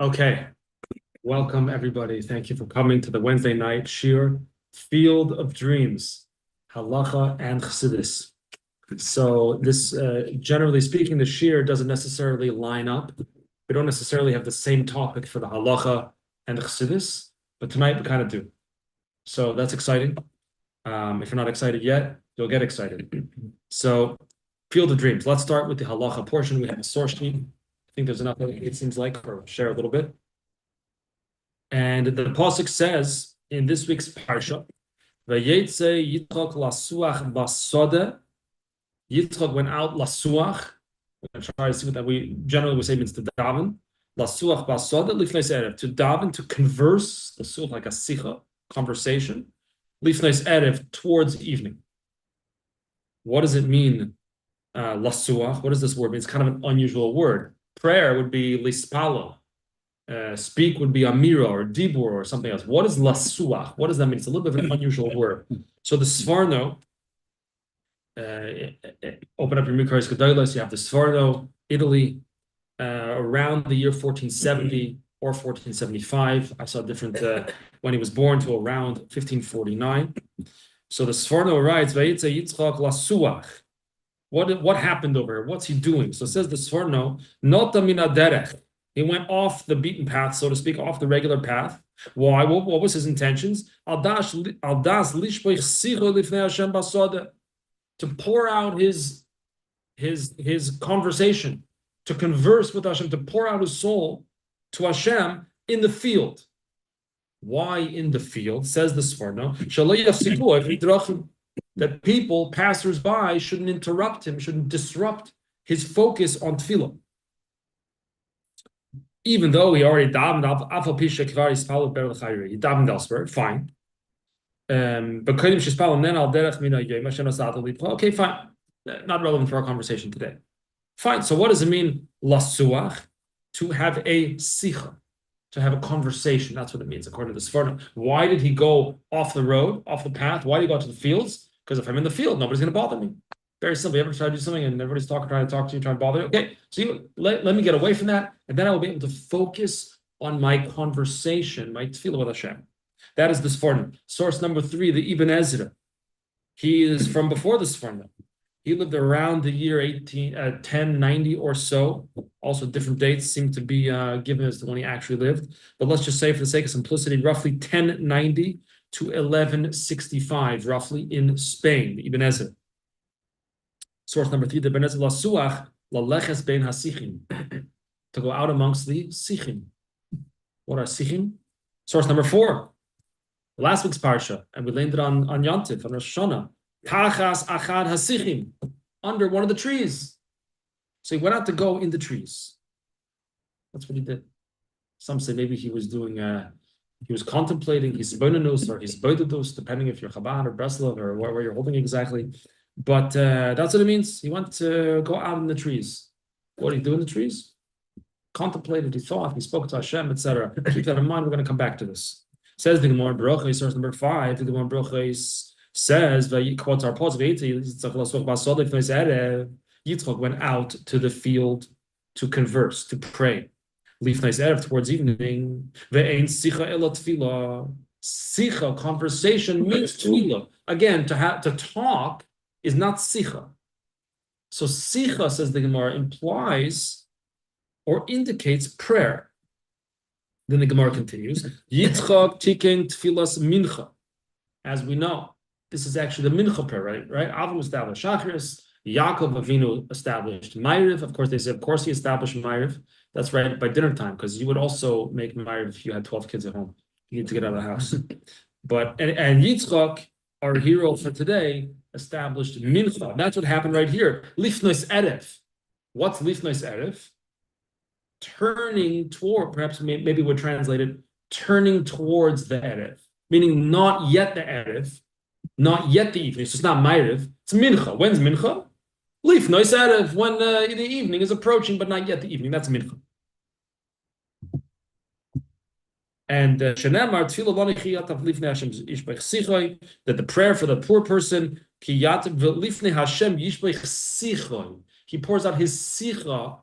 Okay, welcome everybody. Thank you for coming to the Wednesday night Shir, Field of Dreams, Halacha and Chassidus. So this, generally speaking, the Shir doesn't necessarily line up. We don't necessarily have the same topic for the Halacha and the Chassidus, but tonight we kind of do. So that's exciting. If you're not excited yet, you'll get excited. So, Field of Dreams. Let's start with the Halacha portion. We have a source sheet. I think there's enough, it seems like, or share a little bit. And the pasuk says in this week's parsha, "Vayetze Yitzchak lasuach basode." Yitzchak went out lasuach. We're going to try to see what that we generally say means to daven. Lasuach basode lifnei erev, to daven, to converse, the such like a sicha, conversation. Lifnei erev, towards evening. What does it mean? Lasuach. What does this word mean? It's kind of an unusual word. Prayer would be lispalo. Speak would be amira or dibur or something else. What is lasuach? What does that mean? It's a little bit of an unusual word. So the Sforno, open up your Mikaris Gedolos, you have the Sforno, Italy, around the year 1470 or 1475. I saw different when he was born to around 1549. So the Sforno writes, Vayitze Yitzchak lasuach. What happened over here? What's he doing? So it says the Sforno, Nota mina derech. He went off the beaten path, so to speak, off the regular path. Why? What was his intentions? To pour out his conversation, to converse with Hashem, to pour out his soul to Hashem in the field. Why in the field? Says the Sforno, that people, passers-by, shouldn't interrupt him, shouldn't disrupt his focus on tefillah. Even though he already davened, he davened elsewhere, fine. Okay, fine. Not relevant for our conversation today. Fine. So what does it mean, lasuach? To have a sicha, to have a conversation. That's what it means, according to the Sforno. Why did he go off the road, off the path? Why did he go to the fields? Because if I'm in the field, nobody's going to bother me. Very simple. You ever try to do something and everybody's trying to talk to you, trying to bother you? Okay, so let me get away from that, and then I will be able to focus on my conversation, my tefillah with Hashem. That is the Sforno. Source number 3, the Ibn Ezra. He is from before the Sforno. He lived around the year 1090 or so. Also, different dates seem to be given as to when he actually lived. But let's just say, for the sake of simplicity, roughly 1090 to 1165, roughly, in Spain, the Ibn Ezra. Source number 3, the Ibn Ezra, lasuach laleches bein hasichim, to go out amongst the sichim. What are sichim? Source number 4, last week's parsha, and we landed on Yontif, on Rosh Hashanah. Tachas achad hasichim, under one of the trees. So he went out to go in the trees. That's what he did. Some say maybe he was doing, he was contemplating his bonanus or his boidadus, depending if you're Chabad or Breslov or where you're holding exactly. But that's what it means. He went to go out in the trees. What did he do in the trees? Contemplated, he thought, he spoke to Hashem, etc. Keep that in mind. We're going to come back to this. Says the Gemara Baruch, source number 5. The Gemara Baruch says, quotes our pause, Yitzchak went out to the field to converse, to pray. Lifnei erev, towards evening. Ve'ein sicha ela tefillah. Sicha, conversation, means tefillah. Again, to talk is not sicha. So sicha, says the Gemara, implies or indicates prayer. Then the Gemara continues. Yitzchak tiken tefillas mincha. As we know, this is actually the mincha prayer, right? Avram established Shachris. Yaakov Avinu established Ma'ariv. Of course, they say, of course, he established Ma'ariv. That's right, by dinner time, because you would also make Ma'ariv if you had 12 kids at home. You need to get out of the house. But and Yitzchak, our hero for today, established Mincha. That's what happened right here. Lifnois Erev. What's Lifnois Erev? Turning toward, perhaps maybe we'll translate it, turning towards the Erev. Meaning not yet the Erev, not yet the evening. So it's not Ma'ariv, it's Mincha. When's Mincha? Lifnois Erev, when the evening is approaching, but not yet the evening. That's Mincha. And that the prayer for the poor person, he pours out his sicha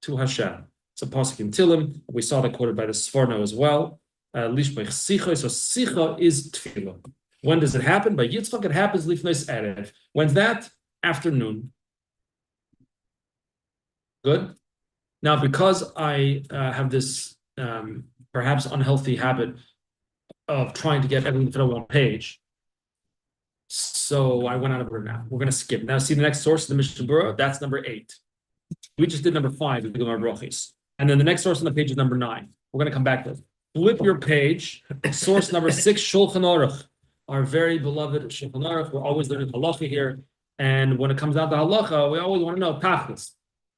to Hashem. It's a pasuk in Tilim. We saw that quoted by the Sforno as well. Lishmech sicha. So sicha is tefillah. When does it happen? By Yitzchak, it happens lifnei erev. When's that? Afternoon. Good. Now, because I have this perhaps unhealthy habit of trying to get everything to fit on one page, so I went out of order now. We're going to skip. Now, see the next source, the Mishnah Berurah, that's number 8. We just did number 5, the Gemara Brachos. And then the next source on the page is number 9. We're going to come back to it. Flip your page. Source number 6, Shulchan Aruch. Our very beloved Shulchan Aruch. We're always learning Halacha here. And when it comes down to Halacha, we always want to know, Tachlis.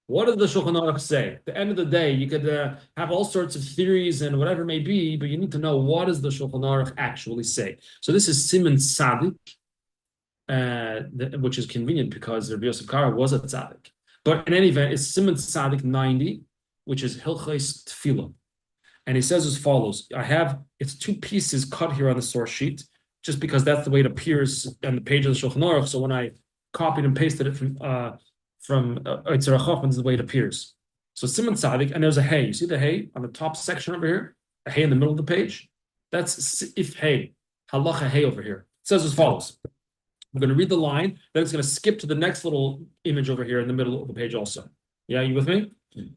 What does the Shulchan Aruch say? At the end of the day, you could have all sorts of theories and whatever it may be, but you need to know what does the Shulchan Aruch actually say. So this is Siman Tzadik, which is convenient because Rabbi Yosef Kara was a Tzadik. But in any event, it's Siman Tzadik 90, which is Hilchos Tefillah. And he says as follows. It's 2 pieces cut here on the source sheet, just because that's the way it appears on the page of the Shulchan Aruch. So when I copied and pasted it from Eitzar HaChacham, this is the way it appears. So Siman Tzadik, and there's a hey. You see the hey on the top section over here? A hey in the middle of the page? That's if hey. Halacha hey over here. It says as follows. I'm going to read the line, then it's going to skip to the next little image over here in the middle of the page also. Yeah, you with me?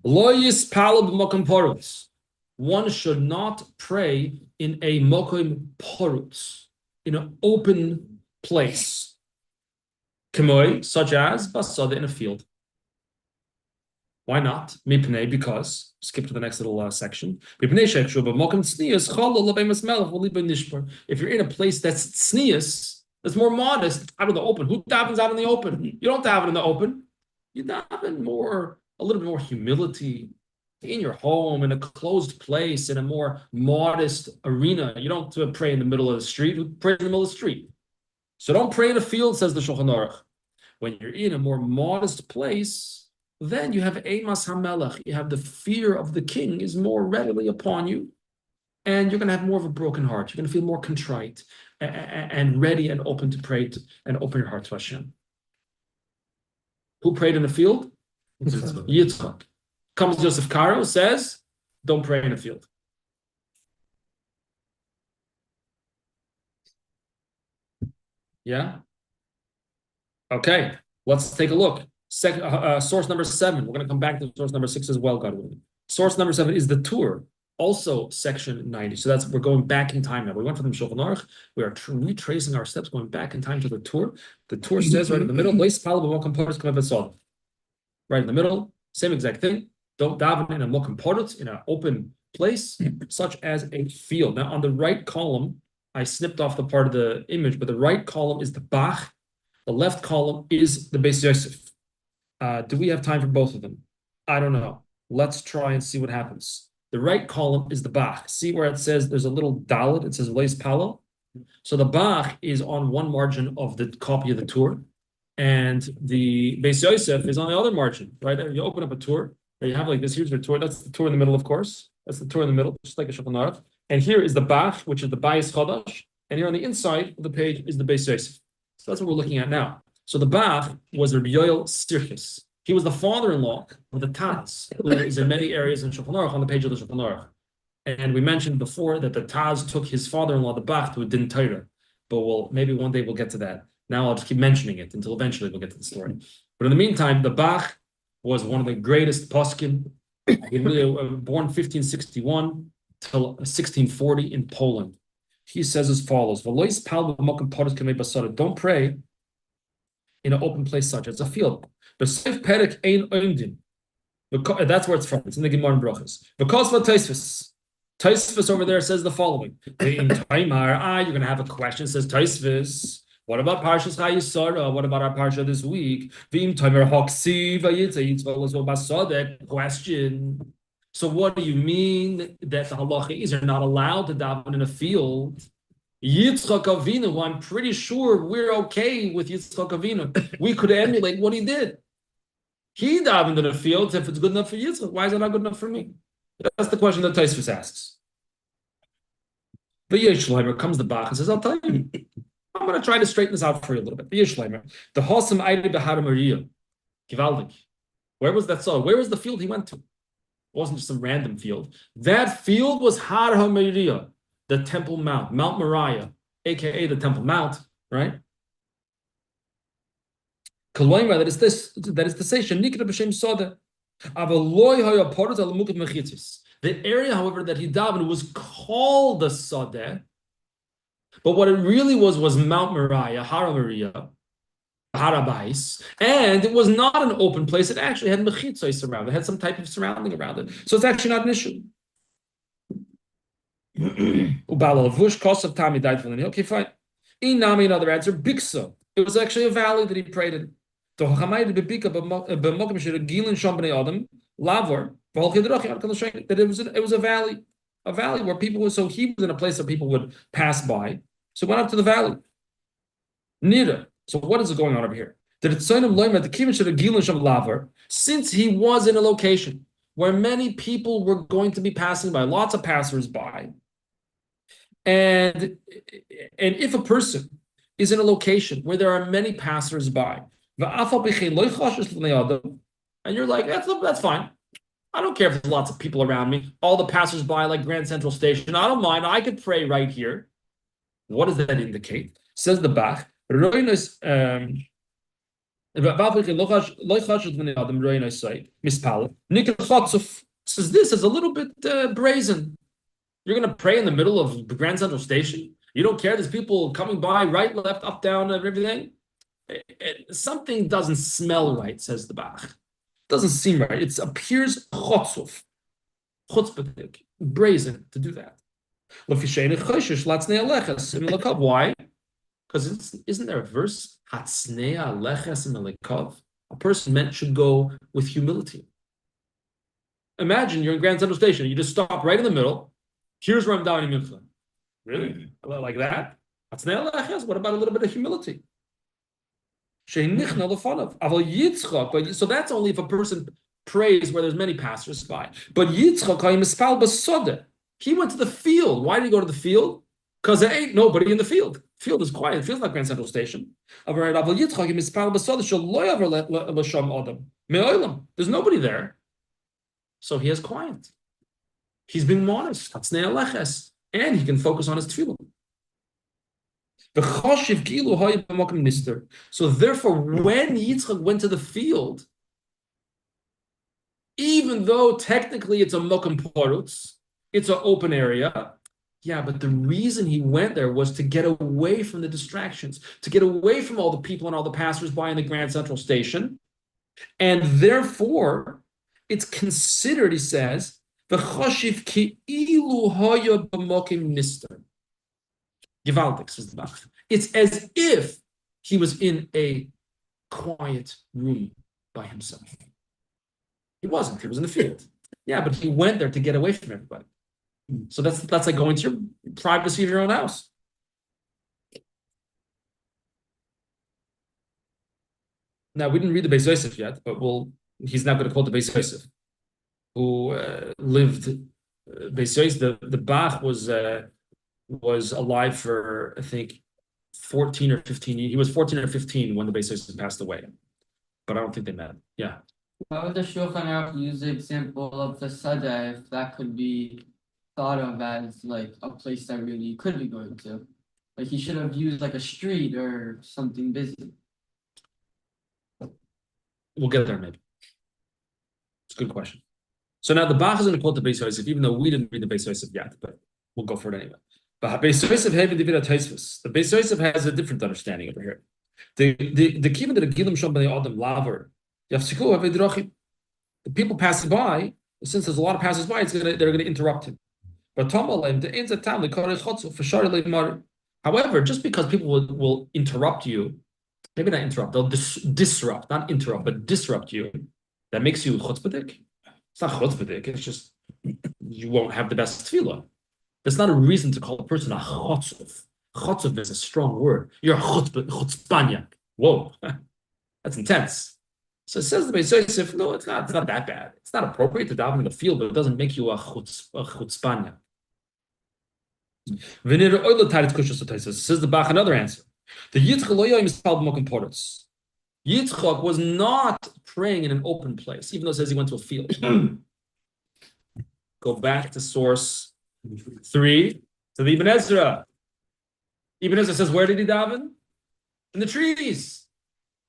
Lo yispal b'mokim porutz. One should not pray in a mokim porutz, in an open place. Kemoi, such as basada in a field. Why not? Mipnei, because. Skip to the next little section. If you're in a place that's tznius, that's more modest, out of the open. Who davens out in the open? You don't daven in the open. You daven a little bit more humility in your home, in a closed place, in a more modest arena. You don't pray in the middle of the street. You pray in the middle of the street. So don't pray in a field, says the Shulchan Aruch. When you're in a more modest place, then you have Eimas HaMelech. You have the fear of the king is more readily upon you. And you're going to have more of a broken heart. You're going to feel more contrite and ready and open to pray and open your heart to Hashem. Who prayed in the field? Yitzchak. Comes Joseph Karo, says, don't pray in the field. Yeah? Okay, let's take a look. Source number 7. We're going to come back to source number 6 as well, God willing. Source number 7 is the Tur, also section 90. So we're going back in time now. We went from the Shulchan Aruch. We are retracing our steps, going back in time to the Tur. The Tur says right in the middle, right in the middle, same exact thing. Don't daven in a mokum porutz, in an open place, such as a field. Now, on the right column, I snipped off the part of the image, but the right column is the Bach. The left column is the Beis Yosef. Do we have time for both of them? I don't know. Let's try and see what happens. The right column is the Bach. See where it says there's a little dalet? It says Leis Palo. So the Bach is on one margin of the copy of the Tur, and the Beis Yosef is on the other margin, right? You open up a Tur, you have like this. Here's the Tur. That's the Tur in the middle, of course. That's the Tur in the middle, just like a Shulchan Aruch. And here is the Bach, which is the Bayis Chodash. And here on the inside of the page is the Beis Yosef. So that's what we're looking at now. So the Bach was Rabbi Yoel Stirchis. He was the father-in-law of the Taz, who is in many areas in Shulchan Aruch, on the page of the Shulchan Aruch. And we mentioned before that the Taz took his father-in-law, the Bach, to a Din Torah. But maybe one day we'll get to that. Now I'll just keep mentioning it until eventually we'll get to the story. But in the meantime, the Bach was one of the greatest poskim. He was born 1561 till 1640 in Poland. He says as follows: don't pray in an open place such as a field. That's where it's from. It's in the Gemara in Brachos. Because for Tosfos over there says the following: you're going to have a question. It says Tosfos. What about Parshas Chayisara? What about our Parsha this week? Question. So what do you mean that the halacha is you're not allowed to daven in a field? Yitzchak Avinu, who I'm pretty sure we're okay with Yitzchak Avinu. We could emulate what he did. He davened in a field. If it's good enough for Yitzchak, why is it not good enough for me? That's the question that Tosfos asks. The Yeshleimer comes the Bach and says, I'll tell you. I'm going to try to straighten this out for you a little bit. The Yeshleimer, the Hosam Eide Behar Maria, Givaldik. Where was that so? Where was the field he went to? wasn't just some random field. That field was Har HaMoriah, the Temple Mount, Mount Moriah, aka the Temple Mount, right? That is this. That is to say, Shenikra b'Shem Soda. The area, however, that he davened was called the Sadeh, but what it really was Mount Moriah, Har Moriah, Harabais, and it was not an open place. It actually had mechitzos around it. It had some type of surrounding around it. So it's actually not an issue. Okay, fine. Inami, another answer, Biksa. It was actually a valley that he prayed in. That it was a valley where people were, so he was in a place that people would pass by. So he went up to the valley. Nira. So what is going on over here? Since he was in a location where many people were going to be passing by, lots of passers-by, and if a person is in a location where there are many passers-by, and you're like, that's fine. I don't care if there's lots of people around me. All the passers-by, like Grand Central Station, I don't mind. I could pray right here. What does that indicate? Says the Bach. Says this is a little bit brazen. You're going to pray in the middle of Grand Central Station? You don't care? There's people coming by, right, left, up, down, and everything? Something doesn't smell right, says the Bach. Doesn't seem right. It appears chutzpah, brazen to do that. Why? Because isn't there a verse? A person should go with humility. Imagine you're in Grand Central Station. You just stop right in the middle. Here's where I'm down in Mincha. Really? Like that? What about a little bit of humility? So that's only if a person prays where there's many passers-by. But Yitzchak, he went to the field. Why did he go to the field? Because there ain't nobody in the field. The field is quiet. It feels like Grand Central Station. There's nobody there. So he has quiet. He's being modest. And he can focus on his tefillah. So therefore, when Yitzchak went to the field, even though technically it's a mokum porutz, it's an open area, yeah, but the reason he went there was to get away from the distractions, to get away from all the people and all the passers-by in the Grand Central Station, and therefore, it's considered, he says, v'choshiv ki'ilu hoya b'mokim nister. Gewaltig, says the Bach. It's as if he was in a quiet room by himself. He wasn't. He was in the field. Yeah, but he went there to get away from everybody. So that's like going to your privacy of your own house. Now, we didn't read the Beis Yosef yet, but he's now going to quote the Beis Yosef, who lived. Beis Yosef, the Bach was alive for, I think, 14 or 15 years. He was 14 or 15 when the Beis Yosef passed away. But I don't think they met. Yeah. Why would the Shulchan Aruch use the example of the Sadeh if that could be thought of as like a place that really you could be going to? Like he should have used like a street or something busy. We'll get there maybe. It's a good question. So now the Bach is going to quote the Beis Yosef, even though we didn't read the Beis Yosef yet, but we'll go for it anyway. But Beis Yosef the Beis Yosef has a different understanding over here. The kivan that gilim shom b'nei adam laver yafsiku havedrachim. The people passing by, since there's a lot of passers by, they're going to interrupt him. But however, just because people will interrupt you, maybe not interrupt, they'll disrupt, not interrupt, but disrupt you. That makes you chutzpahdik. It's not chutzpahdik. It's just you won't have the best tefillah. That's not a reason to call a person a chutzpah. Chutzpah is a strong word. You're a chutzpanyak. Whoa, that's intense. So it says the Beis Yosef, no, it's not that bad. It's not appropriate to daven in the field, but it doesn't make you a chutzpanyak. Says the Bach, another answer. The Yitzchak was not praying in an open place, even though it says he went to a field. Go back to source 3 to the Ibn Ezra. Ibn Ezra says, where did he daven? In the trees.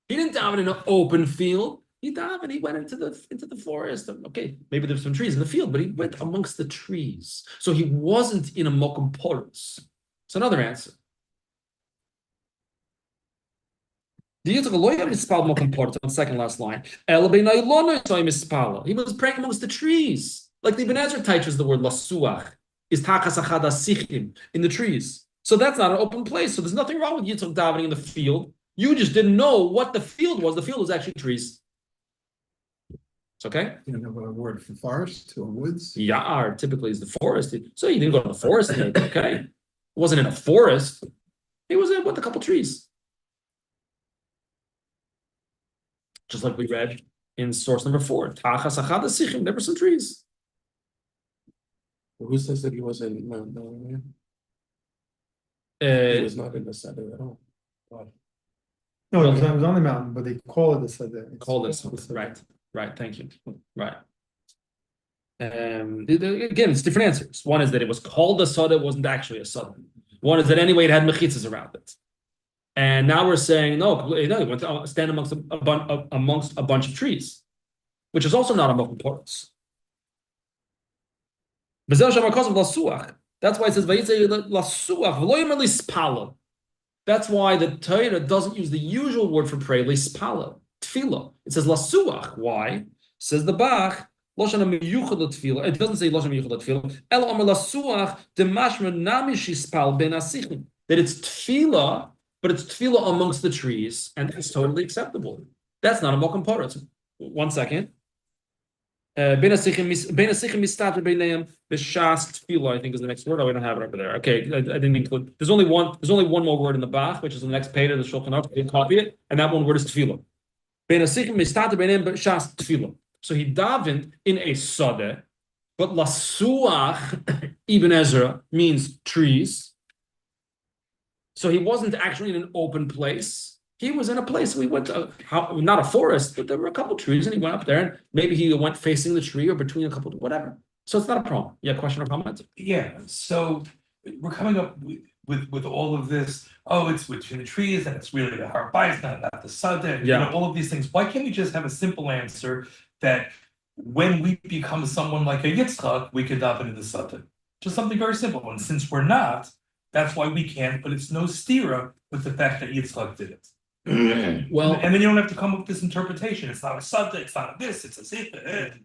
He didn't daven in an open field. He davened. He went into the forest. Okay, maybe there's some trees in the field, but he went amongst the trees. So he wasn't in a mokum porous. It's another answer. The Yitzchak lo mispal mokum porous on the second last line. He was praying amongst the trees. Like the Ibn Ezra teaches the word lasuach is takas achad asichim in the trees. So that's not an open place. So there's nothing wrong with Yitzchak davening in the field. You just didn't know what the field was. The field was actually trees. It's okay? You don't have a word for forest or woods? Yar typically is the forest. So he didn't go to the forest. Okay. It wasn't in a forest. He was in with a couple trees. Just like we read in source number 4. There were some trees. Who says that he was in Mount Delaware? He was not in the center at all. No, it was on the mountain, but they call it the Sadeh. Call this right. Thank you. Right. Again, it's different answers. One is that it was called a soda, it wasn't actually a soda. One is that anyway it had mechitzas around it. And now we're saying no, it went to stand amongst a bunch of trees, which is also not a mokum porous. That's why it says lasuach. That's why the Torah doesn't use the usual word for pray, lispala, tefillah. It says lasuach. Why? Says the Bach, loshana miyuchad tefillah. It doesn't say loshana miyuchad tefillah. El omer lasuach demashmer namish ispal ben asichim. That it's tefillah, but it's tefillah amongst the trees, and that's totally acceptable. That's not a mokum porous. 1 second. Ben asichim mistater beineim b'shas tefillah, I think is the next word. Oh, we don't have it over there. Okay, I didn't include. There's only one more word in the Bach, which is the next page of the Shulchan Aruch. I didn't copy it, and that one word is tefillah. Ben asichim mistater beineim b'shas tefillah. So he davened in a sadeh, but lasuach Ibn Ezra means trees. So he wasn't actually in an open place. He was in a place we went to, not a forest, but there were a couple of trees, and he went up there, and maybe he went facing the tree or between a couple, whatever. So it's not a problem. Yeah, question or comment? Yeah, so we're coming up with all of this. Oh, it's between the trees, and it's really the Har Bayis, not the Sadeh. Yeah. All of these things. Why can't we just have a simple answer that when we become someone like a Yitzchak, we could daven in the Sadeh? Just something very simple. And since we're not, that's why we can't. But it's no stira with the fact that Yitzchak did it. Well, and then you don't have to come up with this interpretation. It's not a Sadeh. It's not a this. It's a Zitha.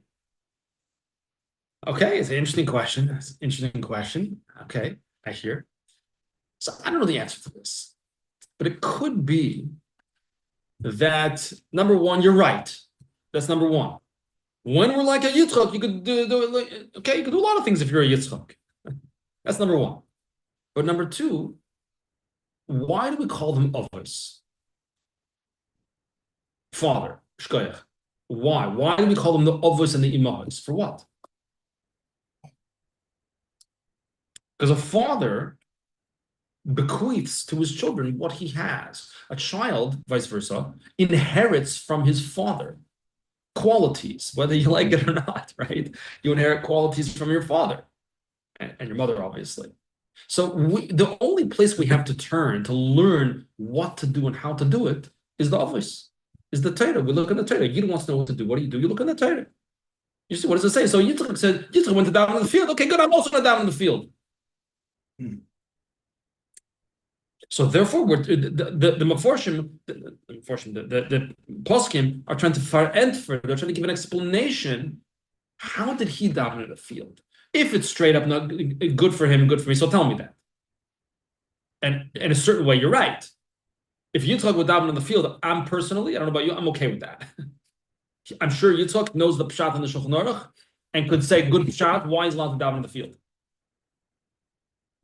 okay, it's an interesting question. Okay, I hear. So I don't know the answer to this, but it could be that number one, you're right. That's number one. When we're like a Yitzchak, you could do you could do a lot of things if you're a Yitzchak. That's number one. But number two, why do we call them avos? Father, shkoyach. Why? Why do we call them the avos and the imahos? For what? Because a father bequeaths to his children what he has. A child, vice versa, inherits from his father qualities, whether you like it or not, right? You inherit qualities from your father and your mother, obviously. So the only place we have to turn to learn what to do and how to do it is the avos, is the Torah. We look in the Torah. Yidden wants to know what to do. What do? You look in the Torah. You see, what does it say? So Yitzchak said, Yitzchak went to down in the field. Okay, good, I'm also going to down in the field. So therefore, the Meforshim, the poskim are trying to they're trying to give an explanation. How did he daven in the field? If it's straight up not good for him, good for me, so tell me that. And in a certain way, you're right. If Yitzchak would daven in the field, I'm personally, I don't know about you, I'm okay with that. I'm sure Yitzchak knows the pshat in the Shulchan Aruch and could say good pshat. Why is allowed to daven in the field?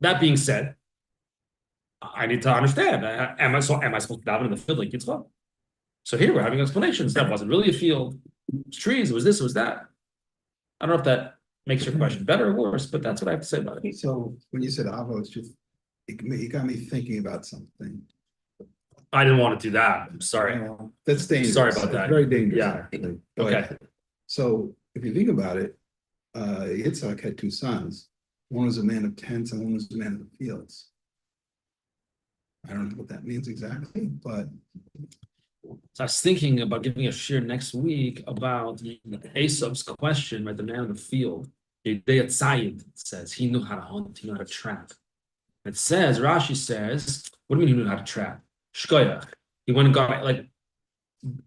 That being said, I need to understand. Am I supposed to daven in the field like Yitzchak? So here we're having explanations. That wasn't really a field. It was trees. It was this. It was that. I don't know if that makes your question better or worse, but that's what I have to say about it. So when you said avos, just it got me thinking about something. I didn't want to do that. I'm sorry. That's dangerous. Sorry about that. It's very dangerous. Yeah. Actually. Okay. So if you think about it, Yitzhak had two sons. One was a man of tents and one was a man of the fields. I don't know what that means exactly, but So I was thinking about giving a shir next week about Esav's question, right? The man in the field. It says he knew how to hunt, he knew how to trap. It says, Rashi says, what do you mean he knew how to trap? Shkoyach. He went and got, like,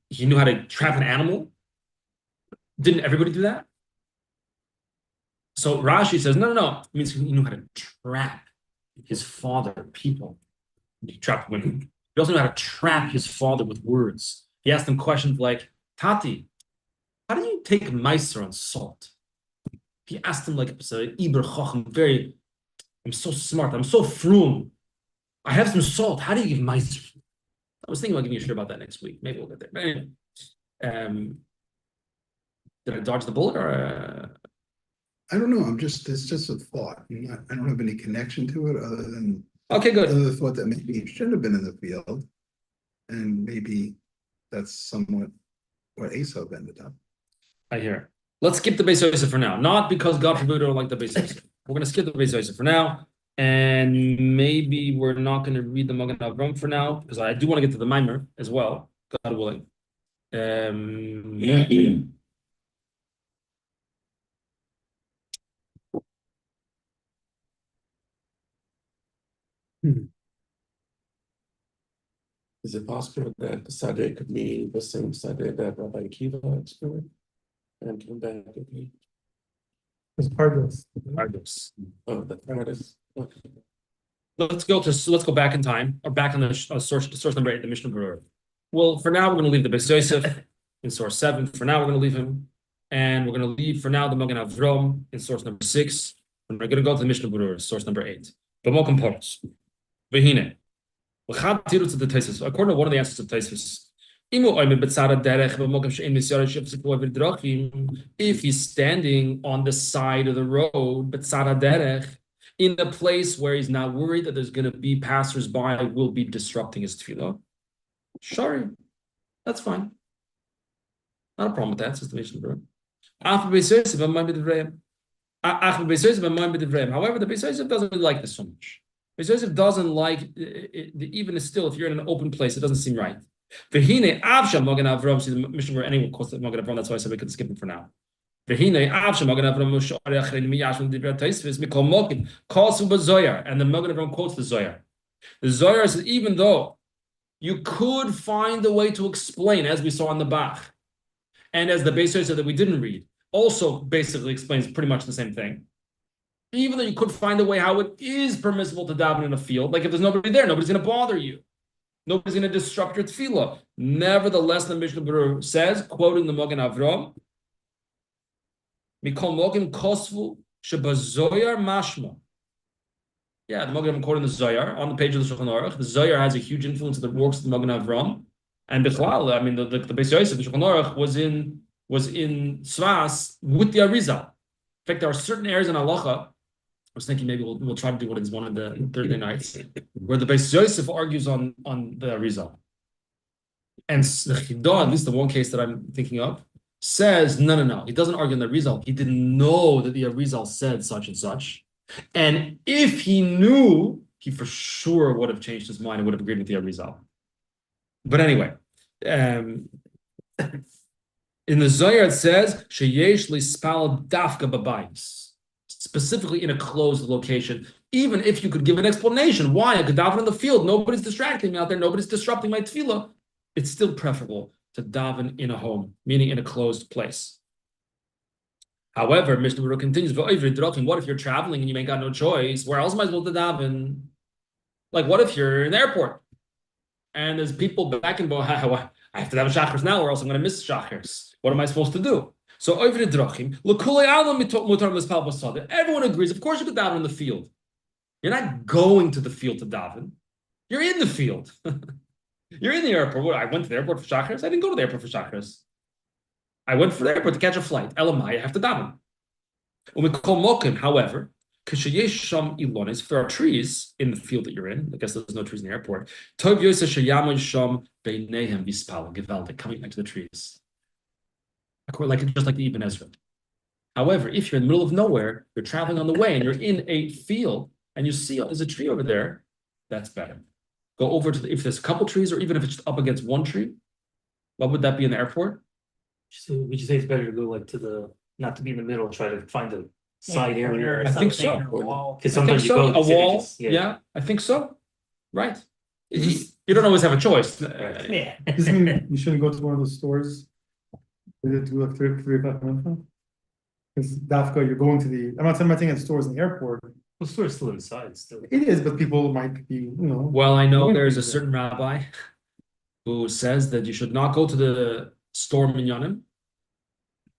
he knew how to trap an animal. Didn't everybody do that? So Rashi says, no. It means he knew how to trap his father, people. He trapped women. He also knew how to trap his father with words. He asked him questions like, Tati, how do you take meiser on salt? He asked him like I'm so smart, I'm so frum. I have some salt. How do you give meiser? I was thinking about giving you a shit about that next week. Maybe we'll get there. But anyway, did I dodge the bullet or? I don't know. It's just a thought. I don't have any connection to it other than Okay, good. the thought that maybe he shouldn't have been in the field, and maybe that's somewhat what Esau ended up. I hear. Let's skip the Beis Yosef for now. Not because God forbid we don't like the Beis Yosef. We're going to skip the Beis Yosef for now, and maybe we're not going to read the Magen Avram for now because I do want to get to the Mimer as well, God willing. Is it possible that the Sadeh could be the same Sadeh that Rabbi Akiva experienced? And come back again? As part of Argos. Oh, the artist. Okay. Let's go back in time or back on the source number 8, the Mishnah Berurah. Well, for now we're going to leave the Beis Yosef in source 7. For now we're going to leave him, and we're going to leave for now the Magen Avram in source number 6, and we're going to go to the Mishnah Berurah, source number 8. B'mokum poros. V'hine. According to one of the answers of Taisus, if he's standing on the side of the road, in a place where he's not worried that there's going to be passersby who will be disrupting his tefillah, sure, that's fine. Not a problem with that, says the Mishnah Berurah. However, the Beis Yosef doesn't really like this so much. Beis Yosef doesn't like even still, if you're in an open place, it doesn't seem right. V'hine avsha Magen Avram. See the Mishnah Berurah anyway quotes Magen Avram. That's why I said we could skip it for now. V'hine avsha Magen Avram mosharei achrei miyashon divrei Tosfos mikol mokim kasu b'zoyar, and the Magen Avram quotes the Zoyar. The Zoyar says even though you could find a way to explain, as we saw on the Bach, and as the Beis Yosef that we didn't read, also basically explains pretty much the same thing. Even though you could find a way how it is permissible to daven in a field, like if there's nobody there, nobody's going to bother you. Nobody's going to disrupt your tefillah. Nevertheless, the Mishnah Berurah says, quoting the Magen Avram, Mikol Mokim Kosvu Shebazoyar Mashma. Yeah, the Magen Avram quoting the Zoyar on the page of the Shulchan Aruch. The Zoyar has a huge influence in the works of the Magen Avram. And Bichlal, I mean, the Beis Yosef, the Shulchan Aruch, was in Svas with the Arizal. In fact, there are certain areas in Halacha. I was thinking maybe we'll try to do it as one of the Thursday nights, where the Beis Yosef argues on the Arizal. And the Chidah, at least the one case that I'm thinking of, says, no. He doesn't argue on the Arizal. He didn't know that the Arizal said such and such. And if he knew, he for sure would have changed his mind and would have agreed with the Arizal. But anyway, in the Zohar it says, Sheyesh lispal dafka babayis. Specifically in a closed location, even if you could give an explanation why I could daven in the field, nobody's distracting me out there, nobody's disrupting my tefillah, it's still preferable to daven in a home, meaning in a closed place. However, Mishnah Berurah continues, what if you're traveling and you ain't got no choice? Where else am I supposed to daven? Like, what if you're in the airport and there's people back and forth, I have to daven shachars now or else I'm going to miss shachars. What am I supposed to do? So everyone agrees. Of course, you could daven in the field. You're not going to the field to daven. You're in the field. You're in the airport. What, I went to the airport for shachars. I didn't go to the airport for shachars. I went for the airport to catch a flight. Elamai, I have to daven. However, if there are trees in the field that you're in, I guess there's no trees in the airport. Coming back to the trees. Like just like the Ibn Ezra. However, if you're in the middle of nowhere, you're traveling on the way and you're in a field and you see there's a tree over there, that's better. Go over to if there's a couple trees or even if it's up against one tree, what would that be in the airport? So would you say it's better to go like to the, not to be in the middle, try to find a side area or I think so. something? I Because think sometimes you so. go A wall, cities, yeah, I think so. Right. Is You don't always have a choice. Yeah. Doesn't mean you shouldn't go to one of those stores. They do like 3 o'clock in the afternoon. Because Dafka, you're going to the, I'm not saying at stores in the airport. The store's still inside still. It is, but people might be, Well, I know Going there's a to- certain rabbi who says that you should not go to the store minyanim.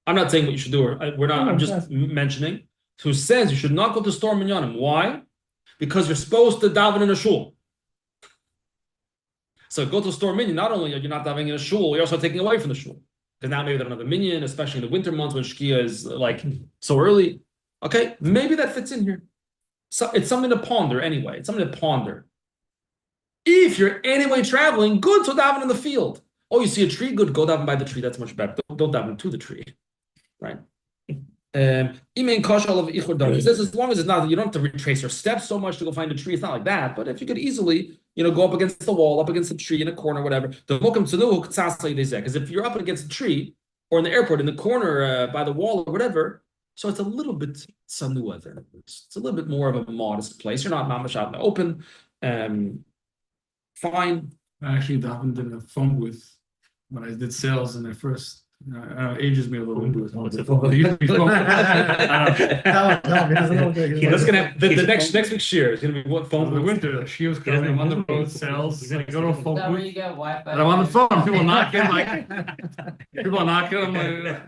I'm not saying what you should do, or we're not, I'm just mentioning, who says you should not go to store minyanim. Why? Because you're supposed to daven in a shul. So go to store minyan, not only are you not davening in a shul, you're also taking away from the shul. Because now maybe there's another minyan, especially in the winter months when Shkia is like so early. Okay, maybe that fits in here. So it's something to ponder anyway. It's something to ponder. If you're anyway traveling, good, so daven in the field. Oh, you see a tree, good, go daven by the tree. That's much better. Don't daven to the tree, right? This as long as it's not, you don't have to retrace your steps so much to go find a tree. It's not like that. But if you could easily, go up against the wall, up against a tree in a corner, whatever. Because if you're up against a tree or in the airport in the corner by the wall or whatever, so it's a little bit sanua there. It's a little bit more of a modest place. You're not mamash out in the open. Fine. I actually davened in a phone booth when I did sales in the first. Ages me a little bit. What's a phone booth? It used to be phone booth. That's gonna have the next week's share is gonna be what phone In the booth? winter, like, she was coming. I'm on the road sales. He's gonna I go to a Is phone that where booth. you get Wi-Fi? And I'm on the phone. People knocking like people knocking. I'm like,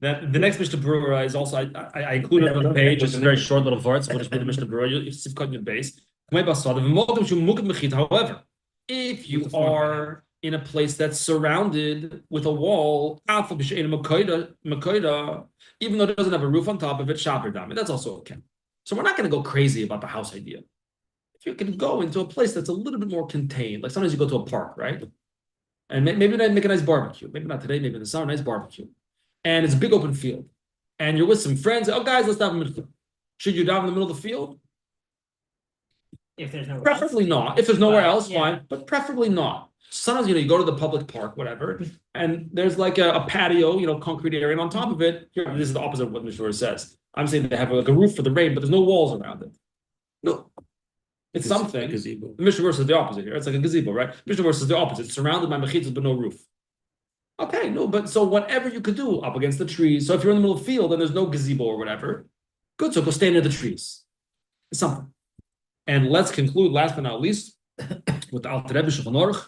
That the next Mishnah Brewer is also I included it on the page. It's a very short little vart. So we'll just read the Mishnah Brewer. You see cut your base. However, if you are in a place that's surrounded with a wall, even though it doesn't have a roof on top of it, that's also okay. So we're not going to go crazy about the house idea. If you can go into a place that's a little bit more contained, like sometimes you go to a park, right? And maybe they make a nice barbecue. Maybe not today, maybe in the summer, nice barbecue. And it's a big open field. And you're with some friends. Oh, guys, let's dive in the middle. Should you dive in the middle of the field? If there's no Preferably not. If there's nowhere else, Yeah. fine. But preferably not. Sometimes, you go to the public park, whatever, and there's like a patio, concrete area, and on top of it, here, this is the opposite of what Mishnah says. I'm saying they have like a roof for the rain, but there's no walls around it. No. It's something. Gazebo. The Mishnah verse is the opposite here. It's like a gazebo, right? Mishnah verse is the opposite. It's surrounded by mechitzas, but no roof. Okay, no, but so whatever you could do up against the trees. So if you're in the middle of the field and there's no gazebo or whatever, good. So go stay near the trees. It's something. And let's conclude, last but not least, with the Alter Rebbe Shulchan Aruch,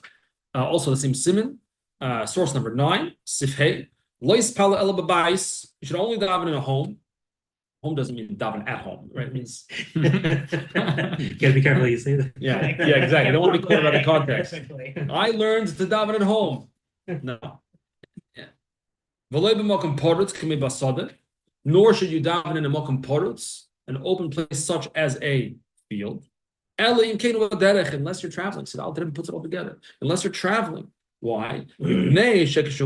also the same siman, source number 9, Sifhei. Lois pala ela b'bayis. You should only daven in a home. Home doesn't mean daven at home, right? It means You gotta be careful how you say that. yeah, exactly. I don't want to be caught out of context. I learned to daven at home. No. Yeah. Nor should you daven in a mokum porutz, an open place such as a field. Unless you're traveling. So the Alter Rebbe puts it all together. Unless you're traveling. Why? Because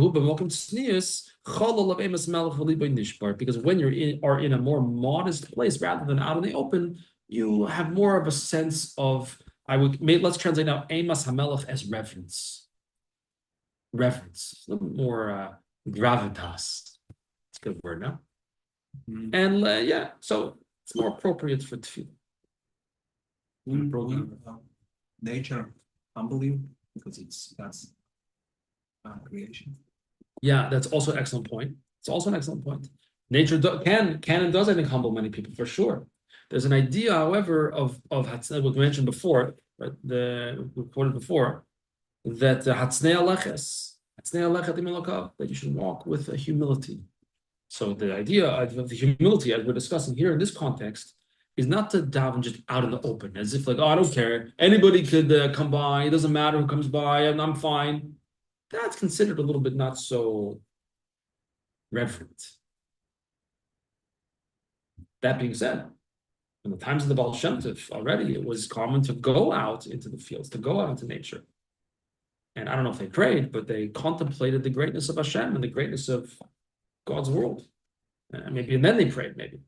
when you are in a more modest place rather than out in the open, you have more of a sense of, let's translate now, Emas HaMelech as reverence. Reverence. A little more gravitas. It's a good word, no? And so it's more appropriate for tefillah. Nature humbly because that's creation. Yeah, that's also an excellent point. It's also an excellent point. Nature can and does, I think, humble many people for sure. There's an idea, however, of what we mentioned before, right? We quoted before, that that you should walk with a humility. So the idea of the humility, as we're discussing here in this context, is not to daven just out in the open, as if like, oh, I don't care. Anybody could come by. It doesn't matter who comes by, and I'm fine. That's considered a little bit not so reverent. That being said, in the times of the Baal Shem Tov, already it was common to go out into the fields, to go out into nature. And I don't know if they prayed, but they contemplated the greatness of Hashem and the greatness of God's world. Maybe, and then they prayed, maybe.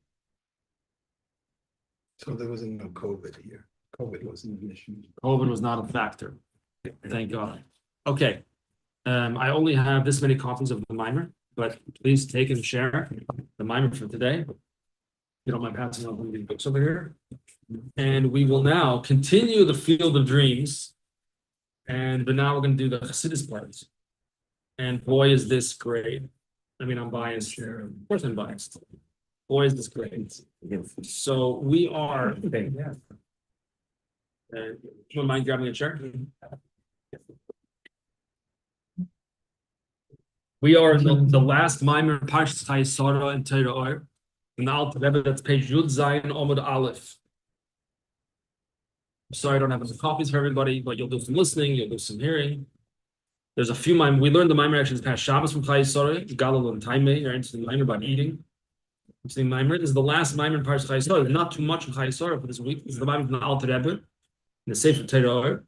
So there wasn't no COVID here. COVID wasn't an issue. COVID was not a factor. Thank God. Okay. I only have this many copies of the mimer, but please take and share the mimer for today. If you don't mind passing on one of these books over here. And we will now continue the field of dreams. But now we're going to do the Chassidus part. And boy, is this great. I mean, I'm biased here. Of course I'm biased. Boy, is this great. So we are. Okay, yeah. Do you mind grabbing a chair? We are in the last mimer, Parshas Chayesara and Torah Or. In the Alter Rebbe, that's page Yud Zayin Omud Aleph. Sorry, I don't have any copies for everybody, but you'll do some listening, you'll do some hearing. There's a few mimer. We learned the mimer actually this past Shabbos from Chayesara, Galil and Taimei. You're into the mimer about eating. This is the last mimer in Parshas Chayesara. There's not too much in Chayesara for this week. This is the mimer from the Alter Rebbe, in the Sefer Torah Or.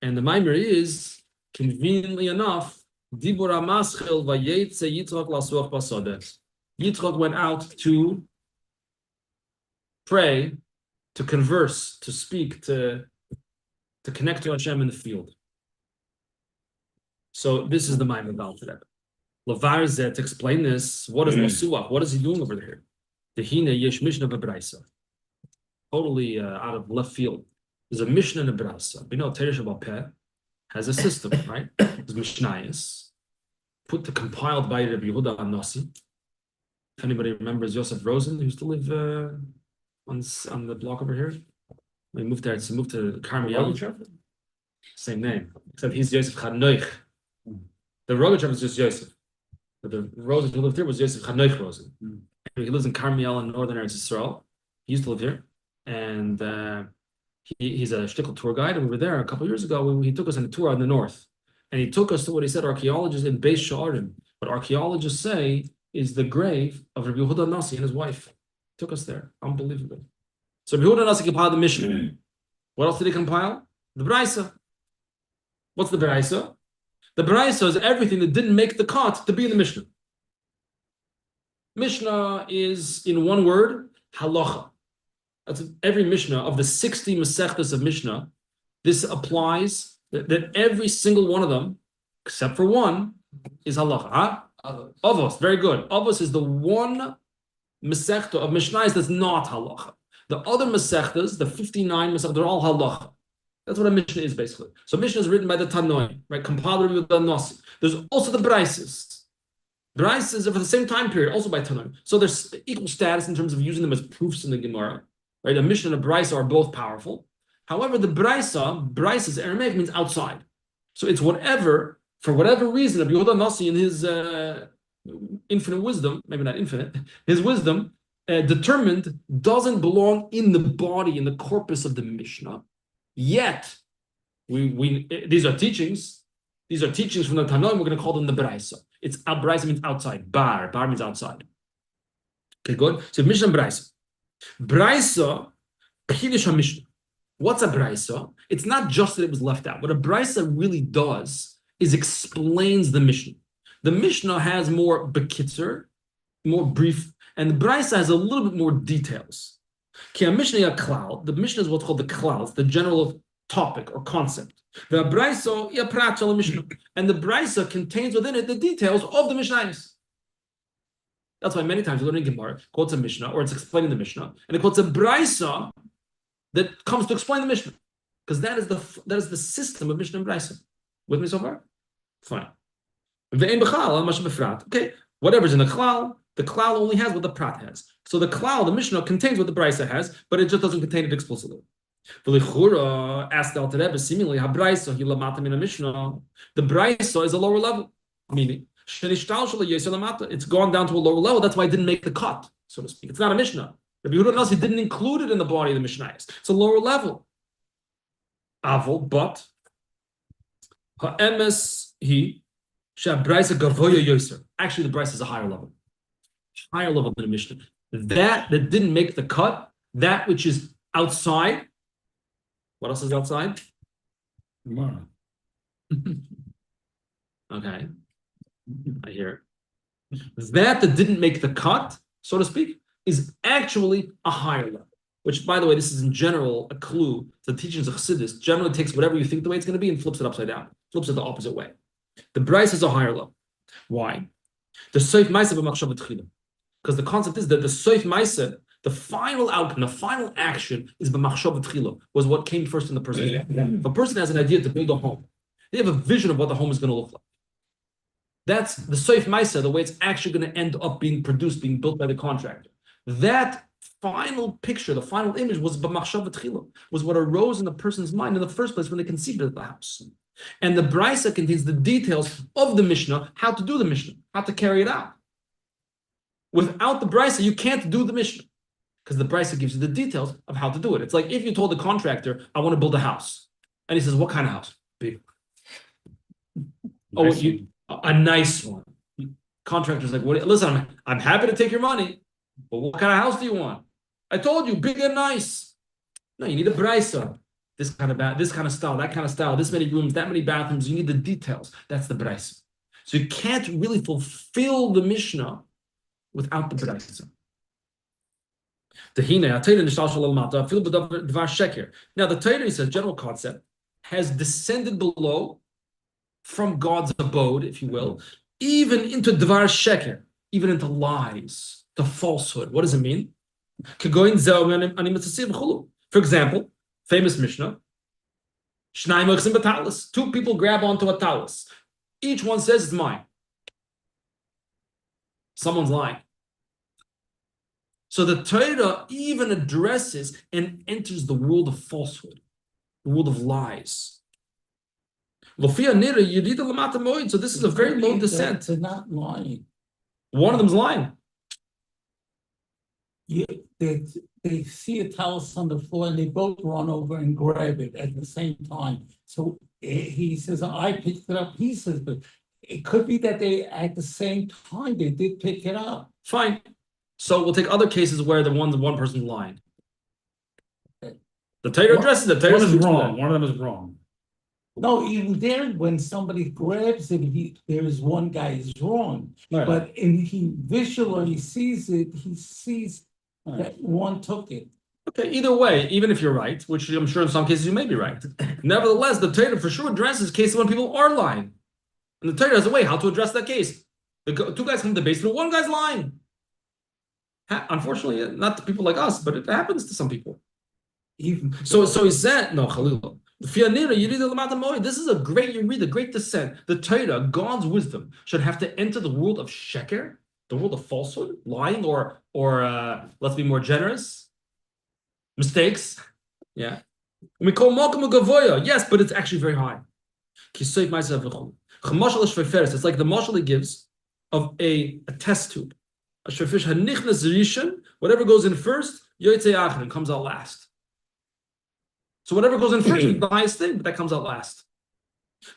And the mimer is, conveniently enough, Dibur HaMaschil Vayetze Yitzchak Lasuach Basodeh. Yitzchak went out to pray, to converse, to speak, to connect to Hashem in the field. So this is the mind of Alter Rebbe. Lavar Zeh, to explain this, what is Lasuach? What is he doing over there? Tehine Yesh Mishnah B'Braisa. Totally out of left field. There's a Mishnah in a Braisa. We know Teresh Shabbat Peh has a system, right? There's Mishnayos, compiled by Rabbi Yehuda Nasi. If anybody remembers Yosef Rosen, who used to live on the block over here, he moved there. He moved to Carmiel. Same name, except he's Yosef Chanoich. The Rogachev is just Yosef, but the Rosen who lived here was Yosef Chanoich Rosen. He lives in Carmiel in northern Eretz Yisrael. He used to live here, and he's a shtickle tour guide. And we were there a couple of years ago. He took us on a tour in the north, and he took us to what he said archaeologists in Beis Sha'arim. What archaeologists say is the grave of Rabbi Yehuda Nasi and his wife. Took us there. Unbelievable. So Rabbi Yehuda Nasi compiled the Mishnah. What else did he compile? The Braisa. What's the Braisa? The Braisa is everything that didn't make the cut to be in the Mishnah. Mishnah is, in one word, Halacha. That's every Mishnah of the 60 Masechtas of Mishnah. This applies that every single one of them, except for one, is Halacha. Huh? Avos, very good. Avos is the one Masechta of Mishnayos that's not Halacha. The other Masechtas, the 59 Masechtas, they're all Halacha. That's what a Mishnah is, basically. So Mishnah is written by the Tanoim, right? Compiled with the Nasi. There's also the Braises. Braises are for the same time period, also by Tanoim. So there's equal status in terms of using them as proofs in the Gemara. Right? A Mishnah and a Braisa are both powerful. However, the Braises, Aramaic means outside. So it's whatever, for whatever reason, Rabbi Yehuda Nasi in his infinite wisdom, maybe not infinite, his wisdom, determined doesn't belong in the body, in the corpus of the Mishnah. Yet, these are teachings. These are teachings from the Tanoim. We're going to call them the Braisa. Braisa means outside. Bar means outside. Okay, good. So Mishnah and Braisa. Braisa, Chidush HaMishnah. What's a Braisa? It's not just that it was left out. What a Braisa really does is explains the Mishnah. The Mishnah has more bekitzer, more brief, and the Braisa has a little bit more details. The Mishnah is what's called the clouds, the general topic or concept. The Braisa, and the Braisa contains within it the details of the Mishnayos. That's why many times we learn in Gemara, quotes a Mishnah, or it's explaining the Mishnah, and it quotes a Braisa that comes to explain the Mishnah, because that is the system of Mishnah and Braisa. With me so far? Fine. Okay, whatever's in the klal only has what the prat has. So the klal, the Mishnah, contains what the Braisa has, but it just doesn't contain it explicitly. Asked Alter Rebbe, seemingly, Mishnah, the Braisa is a lower level, meaning it's gone down to a lower level. That's why it didn't make the cut, so to speak. It's not a Mishnah. Rabbi Yehuda Nasi didn't include it in the body of the Mishnayos. It's a lower level. Avol, but ha'emes he she'abraisa gavoya yoser. Actually, the Braisa is a higher level than the Mishnah. That didn't make the cut, that which is outside. What else is outside? Tomorrow. Okay, I hear. That didn't make the cut, so to speak, is actually a higher level. Which, by the way, this is in general a clue to the teachings of Chassidus. Generally takes whatever you think the way it's going to be and flips it upside down, flips it the opposite way. The Bryce is a higher level. Why? The Soif Maisa b'machshava tchila. Because the concept is that the Soif Maisa, the final outcome, the final action is b'machshava tchila, was what came first in the person's life. If a person has an idea to build a home, they have a vision of what the home is going to look like. That's the Soif Maisa, the way it's actually going to end up being produced, being built by the contractor. That final picture, the final image was b'machshava tchila, was what arose in the person's mind in the first place when they conceived of the house. And the Brisa contains the details of the Mishnah, how to do the Mishnah, how to carry it out. Without the Brisa, you can't do the Mishnah, because the Brisa gives you the details of how to do it. It's like if you told the contractor, I want to build a house. And he says, what kind of house? Big. A nice one. Contractor's like, what? Listen, I'm happy to take your money, but what kind of house do you want? I told you, big and nice. No, you need a Brisa. This kind of style, that kind of style, this many rooms, that many bathrooms. You need the details. That's the Brisa. So you can't really fulfill the Mishnah without the Brisa. Now the Torah, he says, general concept, has descended below from God's abode, if you will, even into Dvar Sheker, even into lies, to falsehood. What does it mean? For example, famous Mishnah, two people grab onto a talus. Each one says it's mine. Someone's lying. So the Torah even addresses and enters the world of falsehood, the world of lies. So this is a very low descent. They're not lying. One of them's lying. They see a talus on the floor and they both run over and grab it at the same time. So he says, I picked it up. He says, but it could be that they at the same time they did pick it up. Fine. So we'll take other cases where the one person's lying. The Torah addresses it. One is wrong. One of them is wrong. No, even there, when somebody grabs it, there is one guy is wrong. Right. But he visually sees it, he sees that one took it. Okay, either way, even if you're right, which I'm sure in some cases you may be right, nevertheless, the Torah for sure addresses cases when people are lying. And the Torah has a way how to address that case. The two guys come to the basement, one guy's lying. Unfortunately, not to people like us, but it happens to some people. So he said, no, Khalil. This is a great descent. The Torah, God's wisdom, should have to enter the world of sheker, the world of falsehood, lying, or let's be more generous, mistakes. Yeah. We call Malcolm Gavoya. Yes, but it's actually very high. It's like the mashal he gives of a test tube. Whatever goes in first, comes out last. So whatever goes in first is the highest thing, but that comes out last.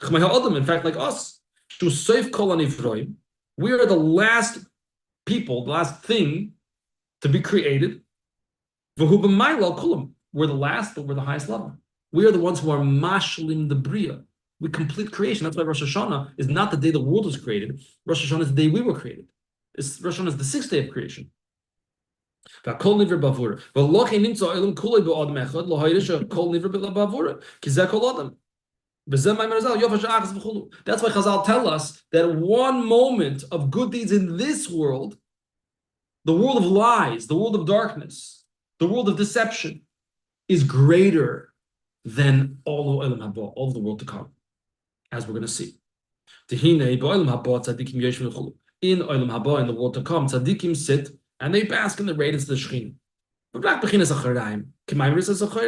In fact, like us, we are the last people, the last thing to be created. We're the last, but we're the highest level. We are the ones who are mashlim the bria. We complete creation. That's why Rosh Hashanah is not the day the world was created. Rosh Hashanah is the day we were created. Rosh Hashanah is the sixth day of creation. So that's why Chazal tell us that one moment of good deeds in this world, the world of lies, the world of darkness, the world of deception, is greater than all of the world to come, as we're going to see. In Olam Haba, in the world to come, tzaddikim sit and they bask in the radiance of the Shekhinah.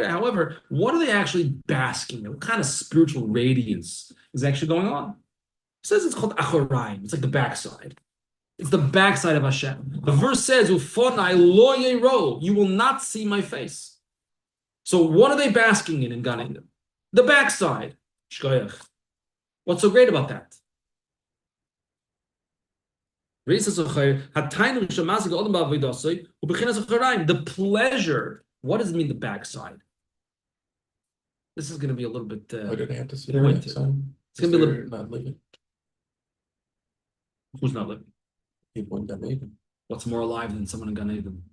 However, what are they actually basking in? What kind of spiritual radiance is actually going on? It says it's called Achoraim. It's like the backside. It's the backside of Hashem. The verse says, Ufonai lo yero, you will not see my face. So what are they basking in Gan Eden? The backside. Shkoyach. What's so great about that? The pleasure. What does it mean, the backside? This is going to be a little bit. Why did they have to see pointed. that? It's going to be a little. Not living. Who's not living? People in Gan Eden. What's more alive than someone in Gan Eden?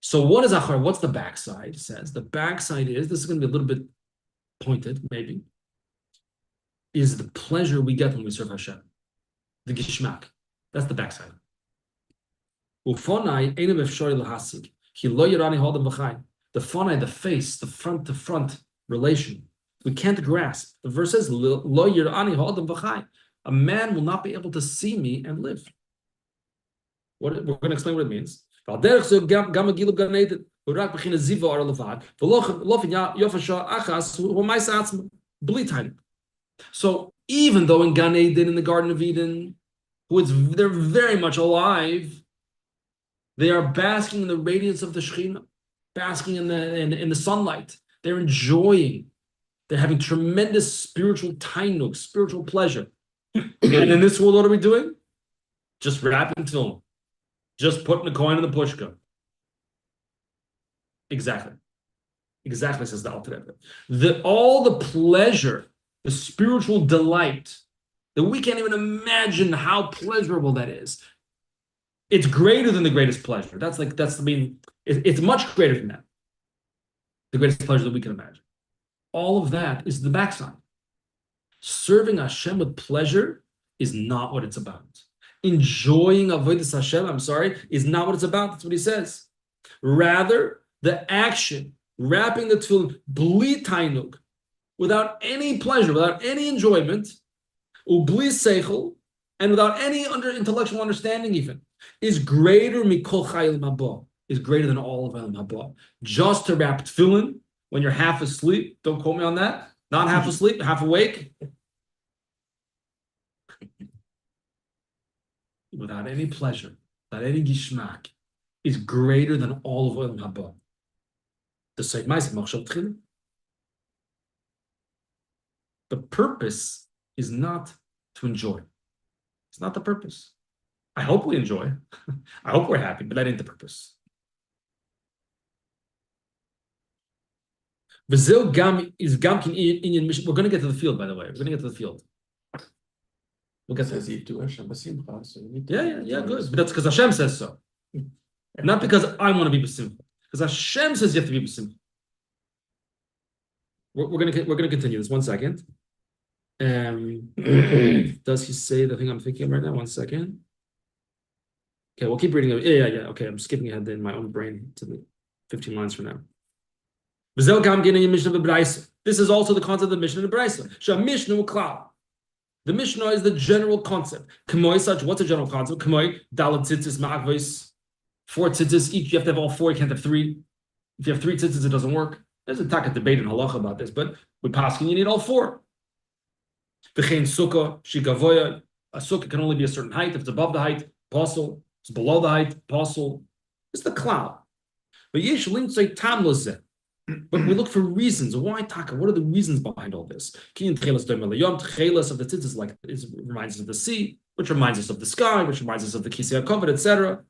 So what is achar? What's the backside? It says the backside is, this is going to be a little bit pointed, maybe, is the pleasure we get when we serve Hashem. The gishmak. That's the backside. The fanai, the face, the front to front relation, we can't grasp. The verse says, a man will not be able to see me and live. What we're going to explain what it means. So even though in Gan Eden, in the Garden of Eden, they're very much alive, they are basking in the radiance of the Shekhinah, basking in the sunlight. They're enjoying. They're having tremendous spiritual tainug, spiritual pleasure. And in this world, what are we doing? Just wrapping tefillin. Just putting a coin in the pushka. Exactly. Exactly, says the Alter Rebbe. All the pleasure, the spiritual delight, that we can't even imagine how pleasurable that is. It's greater than the greatest pleasure. It's much greater than that. The greatest pleasure that we can imagine. All of that is the backside. Serving Hashem with pleasure is not what it's about. Enjoying avodas Hashem, is not what it's about. That's what he says. Rather, the action, wrapping the tefillin, bli tainug, without any pleasure, without any enjoyment, ubli seichel, and without any intellectual understanding even, is greater mikol chayil mabah, is greater than all of Elam Haba. Just to wrap tefillin when you're half asleep, don't quote me on that, not half asleep, half awake, without any pleasure, without any gishmak, is greater than all of Elam Haba. The purpose is not to enjoy. It's not the purpose. I hope we enjoy. I hope we're happy, but that ain't the purpose. We're going to get to the field, by the way. We're going to get to the field. We'll get to it. Yeah, good. But that's because Hashem says so. Not because I want to be besimcha. Because Hashem says you have to be besimcha. We're going to continue this. 1 second. Does he say the thing I'm thinking of right now? 1 second. Okay, we'll keep reading it. Yeah. Okay, I'm skipping ahead in my own brain to the 15 lines from now. This is also the concept of the Mishnah of the Brisa. The Mishnah is the general concept. What's a general concept? 4 tzitzis each. You have to have all 4. You can't have 3. If you have 3 tzitzis, it doesn't work. There's a taka debate in halacha about this, but with paskin you need all 4. V'chein sukkah shigavoya. A sukkah can only be a certain height. If it's above the height, apostle. If it's below the height, apostle. It's the cloud. But yesh lintzay tam lezeh. But we look for reasons. Why taka? What are the reasons behind all this? Tchelas of the tzitzis, like it reminds us of the sea, which reminds us of the sky, which reminds us of the kisei hakavod, etc.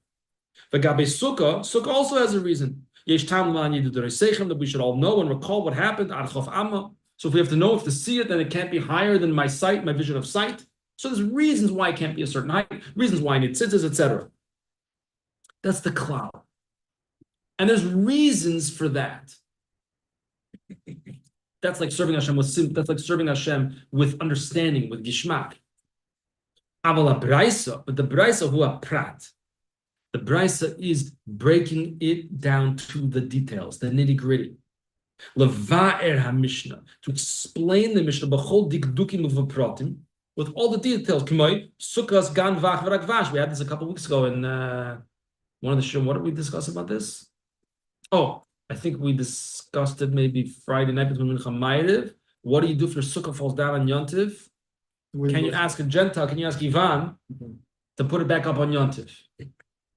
V'gabe sukkah also has a reason. Yesh tam that we should all know and recall what happened. Archof amma. So if we have to know, if to see it, then it can't be higher than my sight, my vision of sight. So there's reasons why it can't be a certain height, reasons why I need tzitzis, etc. That's the cloud. And there's reasons for that. That's like serving Hashem with understanding, with gishmak. But the brisa who are prat. The brisa is breaking it down to the details, the nitty gritty. Leva'er ha-mishnah, to explain the Mishnah b'chol dikdukim u'v'pratim, with all the details. K'may sukkahs gan vach v'rak vash. We had this a couple weeks ago in one of the show. What did we discuss about this? Oh, I think we discussed it maybe Friday night between Mincha Ma'ariv. What do you do if your sukkah falls down on Yontiv? Can you ask a Gentile? Can you ask Ivan to put it back up on Yontiv?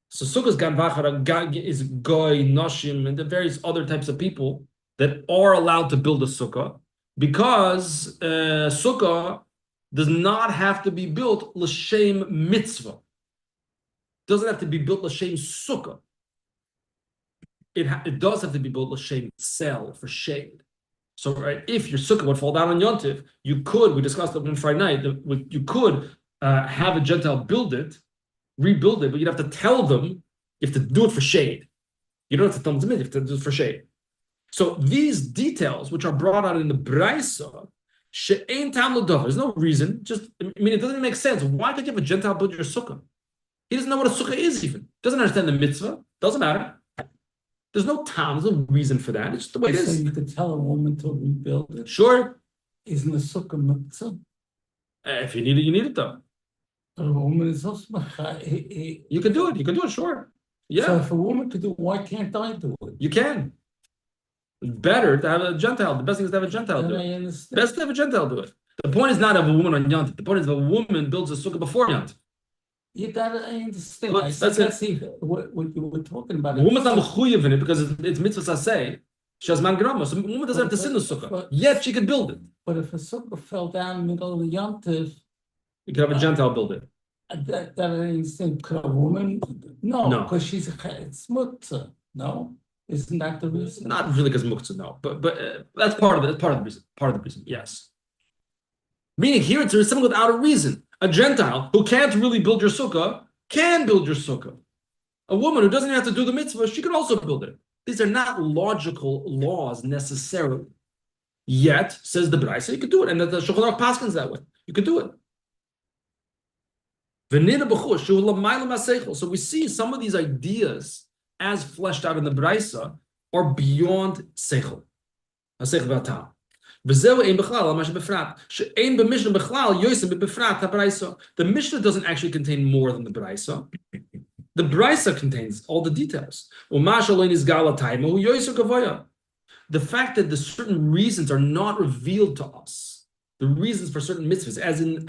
So sukkahs gan vach is goy, noshim, and the various other types of people that are allowed to build a sukkah, because sukkah does not have to be built l'shem mitzvah. Doesn't have to be built l'shem sukkah. It does have to be built l'shem tzel, for shade. So, right, if your sukkah would fall down on Yontif, you could, we discussed it on Friday night, you could have a Gentile build it, rebuild it, but you'd have to tell them you have to do it for shade. You don't have to tell them, you have to do it for shade. So these details, which are brought out in the Braisa, she'ein tam l'davar, there's no reason, just, I mean, it doesn't make sense. Why could you have a Gentile build your sukkah? He doesn't know what a sukkah is even. Doesn't understand the mitzvah. Doesn't matter. There's no time, there's no reason for that. It's just the way it So is. you could tell a woman to rebuild it. Sure. Isn't the sukkah mitzvah? If you need it, you need it though. But a woman is also. You can do it. You can do it, sure. Yeah. So if a woman could do it, why can't I do it? You can. It's better to have a Gentile. The best thing is to have a Gentile do Then I it. understand. Best to have a Gentile do it. The point is not of a woman on Yant. The point is if a woman builds a sukkah before Yant. You gotta, I understand. Look, I said, that's it. let's see what you were talking about. A woman's not mechuyev in it because it's mitzvah saseh. She has man grama. So a woman doesn't have to sit in the sukkah. Yet she could build it. But if a sukkah fell down in the middle of the yontif, You could have a Gentile build it. that I understand. Could a woman? No, No. because she's a tzmutza. No, isn't that the reason? Not really because muktzah, no. But that's part of it. That's part of the reason. Part of the reason, yes. Meaning here it's someone without a reason. A Gentile who can't really build your sukkah can build your sukkah. A woman who doesn't have to do the mitzvah, she could also build it. These are not logical laws necessarily. Yet, says the Braisa, you could do it. And the Shulchan Aruch paskins that way. You could do it. So we see some of these ideas as fleshed out in the Braisa are beyond seichel. The Mishnah doesn't actually contain more than the Braisa. The Braisa contains all the details. The fact that the certain reasons are not revealed to us, the reasons for certain mitzvahs,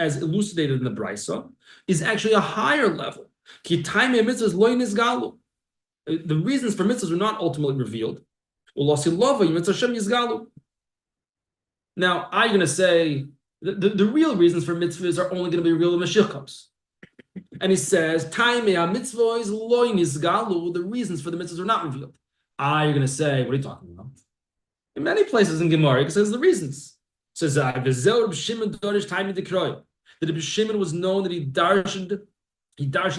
as elucidated in the Braisa, is actually a higher level. The reasons for mitzvahs are not ultimately revealed. Now, I'm going to say the real reasons for mitzvahs are only going to be real when Mashiach comes. And he says, the reasons for the mitzvahs are not revealed. You're going to say, what are you talking about? In many places in Gemara, it says the reasons. It says, that Rabbi Shimon was known that he darshaned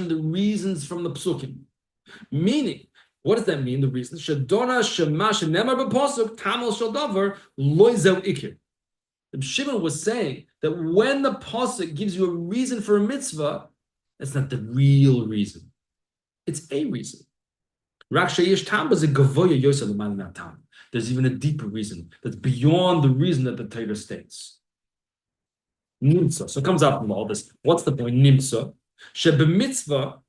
the reasons from the psukim. Meaning, what does that mean, the reasons? Shadona shema shenemar b'posuk tamal shel davar lo zeu ikir. The Shimon was saying that when the pasuk gives you a reason for a mitzvah, that's not the real reason. It's a reason. There's even a deeper reason that's beyond the reason that the Torah states. Nimtza. So it comes out from all this. What's the point? Nimtza. Shebemitzvah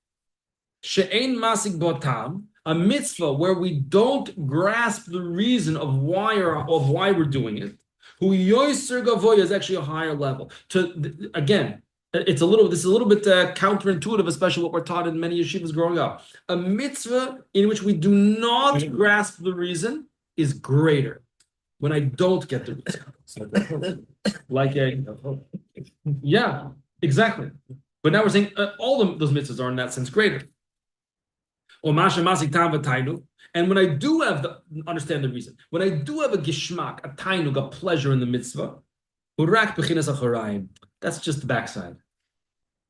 she'ein masik botam. A mitzvah where we don't grasp the reason of why we're doing it. Who yoiser gavoya is actually a higher level. Again, this is a little bit counterintuitive, especially what we're taught in many yeshivas growing up. A mitzvah in which we do not grasp the reason is greater. When I don't get the reason, yeah, exactly. But now we're saying all those mitzvahs are in that sense greater. And when I do understand the reason, when I do have a gishmak, a tainug, a pleasure in the mitzvah, that's just the backside.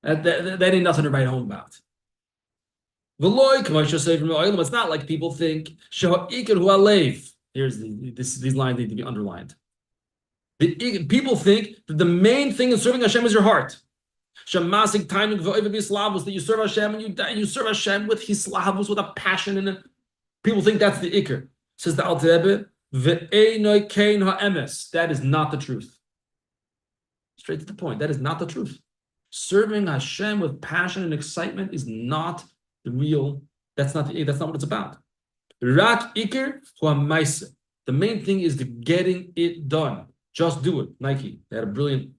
That ain't nothing to write home about. It's not like people think. Here's these lines need to be underlined. People think that the main thing in serving Hashem is your heart. That you serve Hashem and you serve Hashem with hislavus, with a passion in it. People think that's the ikr. Says the Alter Rebbe, that is not the truth. Straight to the point. That is not the truth. Serving Hashem with passion and excitement is not the real. That's not what it's about. Rak ikr hu'amaisa. The main thing is the getting it done. Just do it. Nike. They had a brilliant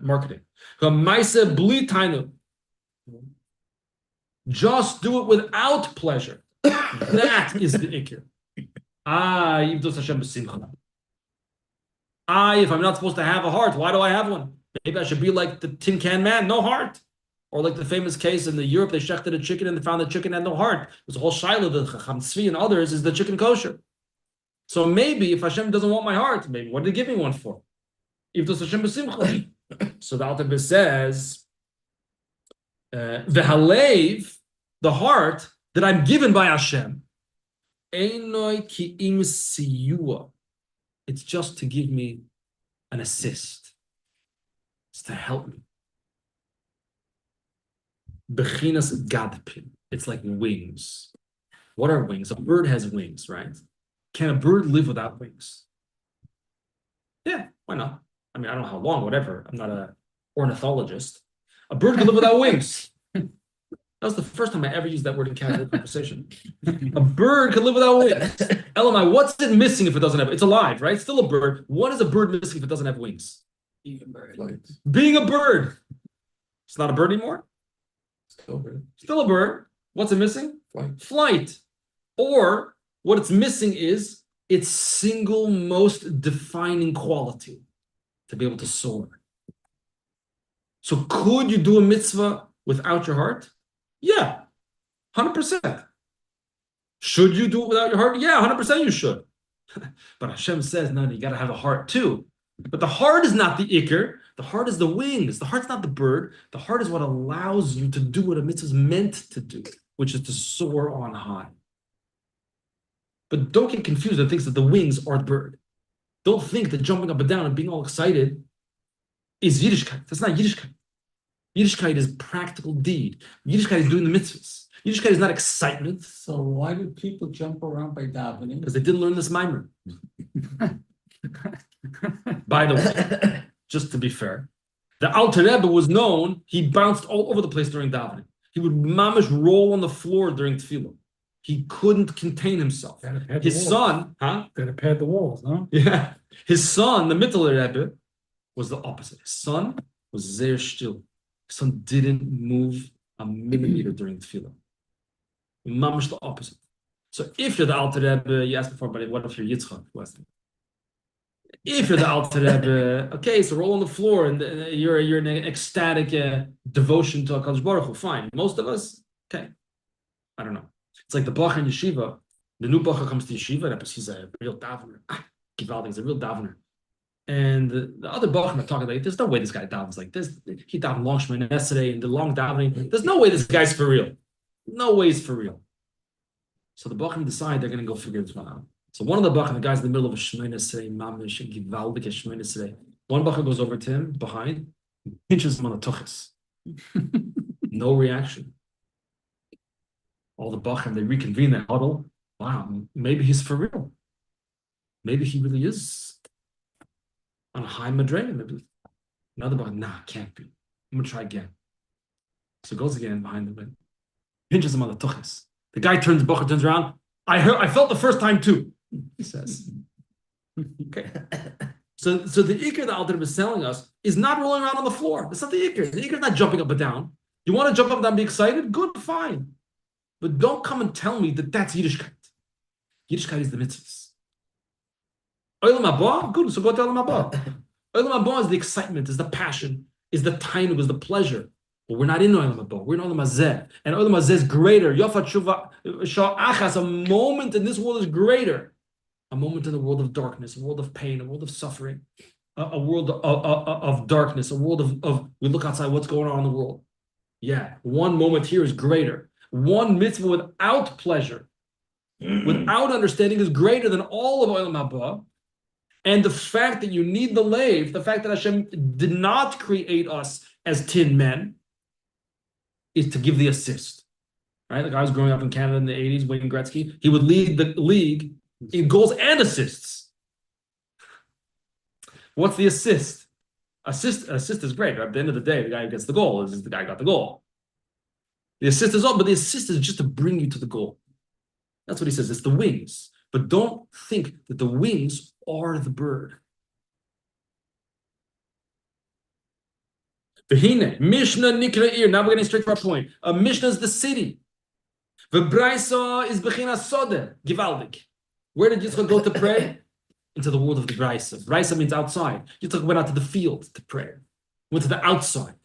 marketing. Hu'amaisa bli tainu. Just do it without pleasure. That is the ikr. If I'm not supposed to have a heart, why do I have one? Maybe I should be like the tin can man, no heart. Or like the famous case in Europe, they shechted a chicken and they found the chicken had no heart. It was a whole shiloh, the Chacham Tzvi and others, is the chicken kosher? So maybe if Hashem doesn't want my heart, maybe what did he give me one for? If does Hashem b'simcha. So the Alter Rebbe says, v'halev, the heart that I'm given by Hashem, einoi ki'im siyua. It's just to give me an assist. It's to help me. Bechinas gadpin. It's like wings. What are wings? A bird has wings, right? Can a bird live without wings? Yeah, why not? I mean, I don't know how long, whatever. I'm not an ornithologist. A bird can live without wings. That was the first time I ever used that word in casual conversation. A bird can live without wings. Elamai, what's it missing if it doesn't have? It's alive, right? Still a bird. What is a bird missing if it doesn't have wings? Being a bird. Being a bird. It's not a bird anymore. Still a bird. What's it missing? Flight. Or what it's missing is its single most defining quality, to be able to soar. So could you do a mitzvah without your heart? Yeah, 100%. Should you do it without your heart? Yeah, 100% you should. But Hashem says, no, you got to have a heart too. But the heart is not the ikr. The heart is the wings. The heart's not the bird. The heart is what allows you to do what a mitzvah is meant to do, which is to soar on high. But don't get confused and think that the wings are the bird. Don't think that jumping up and down and being all excited is Yiddishkeit. That's not Yiddishkeit. Yiddishkeit is practical deed. Yiddishkeit is doing the mitzvahs. Yiddishkeit is not excitement. So why do people jump around by davening? Because they didn't learn this mimer. By the way, just to be fair, the Alter Rebbe was known, he bounced all over the place during davening. He would mamish roll on the floor during tefillah. He couldn't contain himself. His son, Gotta pad the walls, no? Yeah. His son, the Mittler Rebbe, was the opposite. His son was sehr still. His son didn't move a millimeter during tefillah. Mamish the opposite. So if you're the Alter Rebbe, you asked before, but what if you're Yitzchak? If you're the Alter Rebbe, okay, so roll on the floor and you're in an ecstatic devotion to HaKadosh Baruch Hu, fine. Most of us, okay. I don't know. It's like the Bacha in Yeshiva. The new Bacha comes to Yeshiva, and he's a real davener. Givaldi, he's a real davener. And the other Bachim are talking like, there's no way this guy davens like this. He davened long Shemini yesterday and the long davening. There's no way this guy's for real. No way he's for real. So the Bachim decide they're going to go figure this one out. So one of the Bachim, the guy's in the middle of a Shemini yesterday, Mamish, Givaldi, Shemini yesterday. One Bachim goes over to him behind, pinches him on the tuchis. No reaction. All the Bachim, they reconvene, they huddle. Wow, maybe he's for real. Maybe he really is on a high madrega. Maybe another Bachim, nah, can't be. I'm gonna try again. So goes again behind the wind, pinches him on the tuchis. The guy turns around. I felt the first time too, he says. Okay. So the ikr the Alter Rebbe is telling us is not rolling around on the floor. That's not the ikr. The ikr is not jumping up and down. You want to jump up and down and be excited? Good, fine. But don't come and tell me that that's Yiddishkeit. Yiddishkeit is the mitzvahs. Olam haba, good, so go to Olam haba. Olam haba is the excitement, is the passion, is the tainug, is the pleasure. But we're not in Olam haba, we're in Olam hazeh. And Olam hazeh is greater. Yafat shuva shah achas, a moment in this world is greater. A moment in the world of darkness, a world of pain, a world of suffering, a world of darkness, a world of we look outside, what's going on in the world. Yeah, one moment here is greater. One mitzvah without pleasure, without understanding, is greater than all of Olam haba. And the fact that you need the lave, the fact that Hashem did not create us as tin men, is to give the assist. Right? The guy was growing up in Canada in the 80s, Wayne Gretzky. He would lead the league in goals and assists. What's the assist? Assist is great. Right? At the end of the day, the guy who gets the goal is the guy who got the goal. The assist is all, but the assist is just to bring you to the goal. That's what he says. It's the wings. But don't think that the wings are the bird. V'hine, Mishnah Nikra Ir. Now we're getting straight to our point. A Mishnah is the city. V'braisa is Bechina Sode, Givaldik. Where did Yitzchak go to pray? Into the world of the Braisa. Braisa means outside. Yitzchak went out to the field to pray. Went to the outside.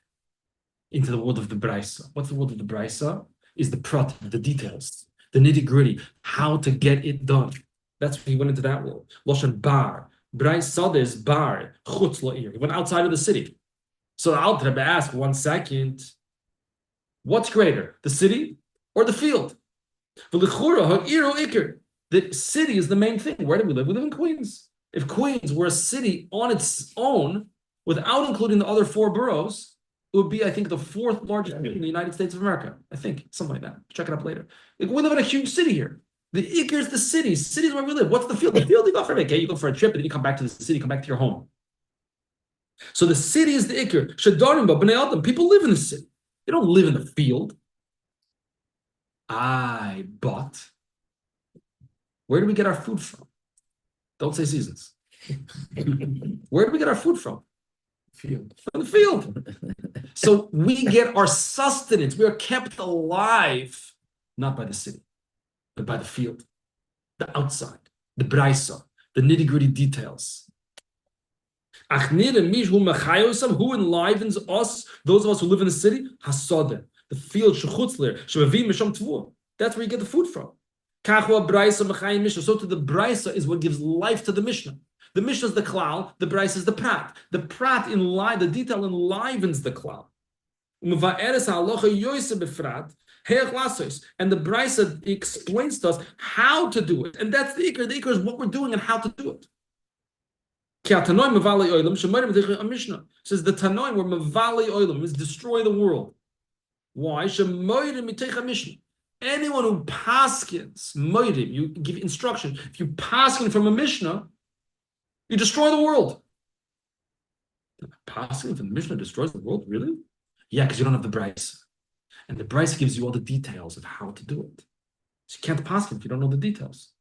Into the world of the Braisa. What's the world of the Braisa? Is the prat, the details, the nitty-gritty, how to get it done. That's he went into that world. Loshan bar. Brais Sada is bar. Chutz la'ir. He went outside of the city. So the Alter Rebbe asked, 1 second, what's greater, the city or the field? The city is the main thing. Where do we live? We live in Queens. If Queens were a city on its own, without including the other 4 boroughs, it would be, I think, the 4th largest city in the United States of America. I think, something like that. Check it up later. Like, we live in a huge city here. The Iker is the city. City is where we live. What's the field? The field, you go for a vacation, you go for a trip, and then you come back to the city, come back to your home. So the city is the Iker. Shadarim ba b'nei Adam. People live in the city. They don't live in the field. But where do we get our food from? Don't say seasons. Where do we get our food from? Field. From the field. So we get our sustenance. We are kept alive, not by the city, but by the field, the outside, the braisa, the nitty-gritty details. Who enlivens us, those of us who live in the city? Hasodeh, the field, that's where you get the food from. So to the braisa is what gives life to the Mishnah. The Mishnah is the klal, the braisa is the prat. The prat the detail enlivens the klal. And the braisa explains to us how to do it. And that's the ikar. The ikar is what we're doing and how to do it. Says the Tanoim were mavali oilam, is destroy the world. Why? Anyone who paskins, moidim, you give instruction. If you paskin from a Mishnah, you destroy the world. Paskin from the Mishnah destroys the world? Really? Yeah, because you don't have the Bryce. And the Bryce gives you all the details of how to do it. So you can't paskin if you don't know the details.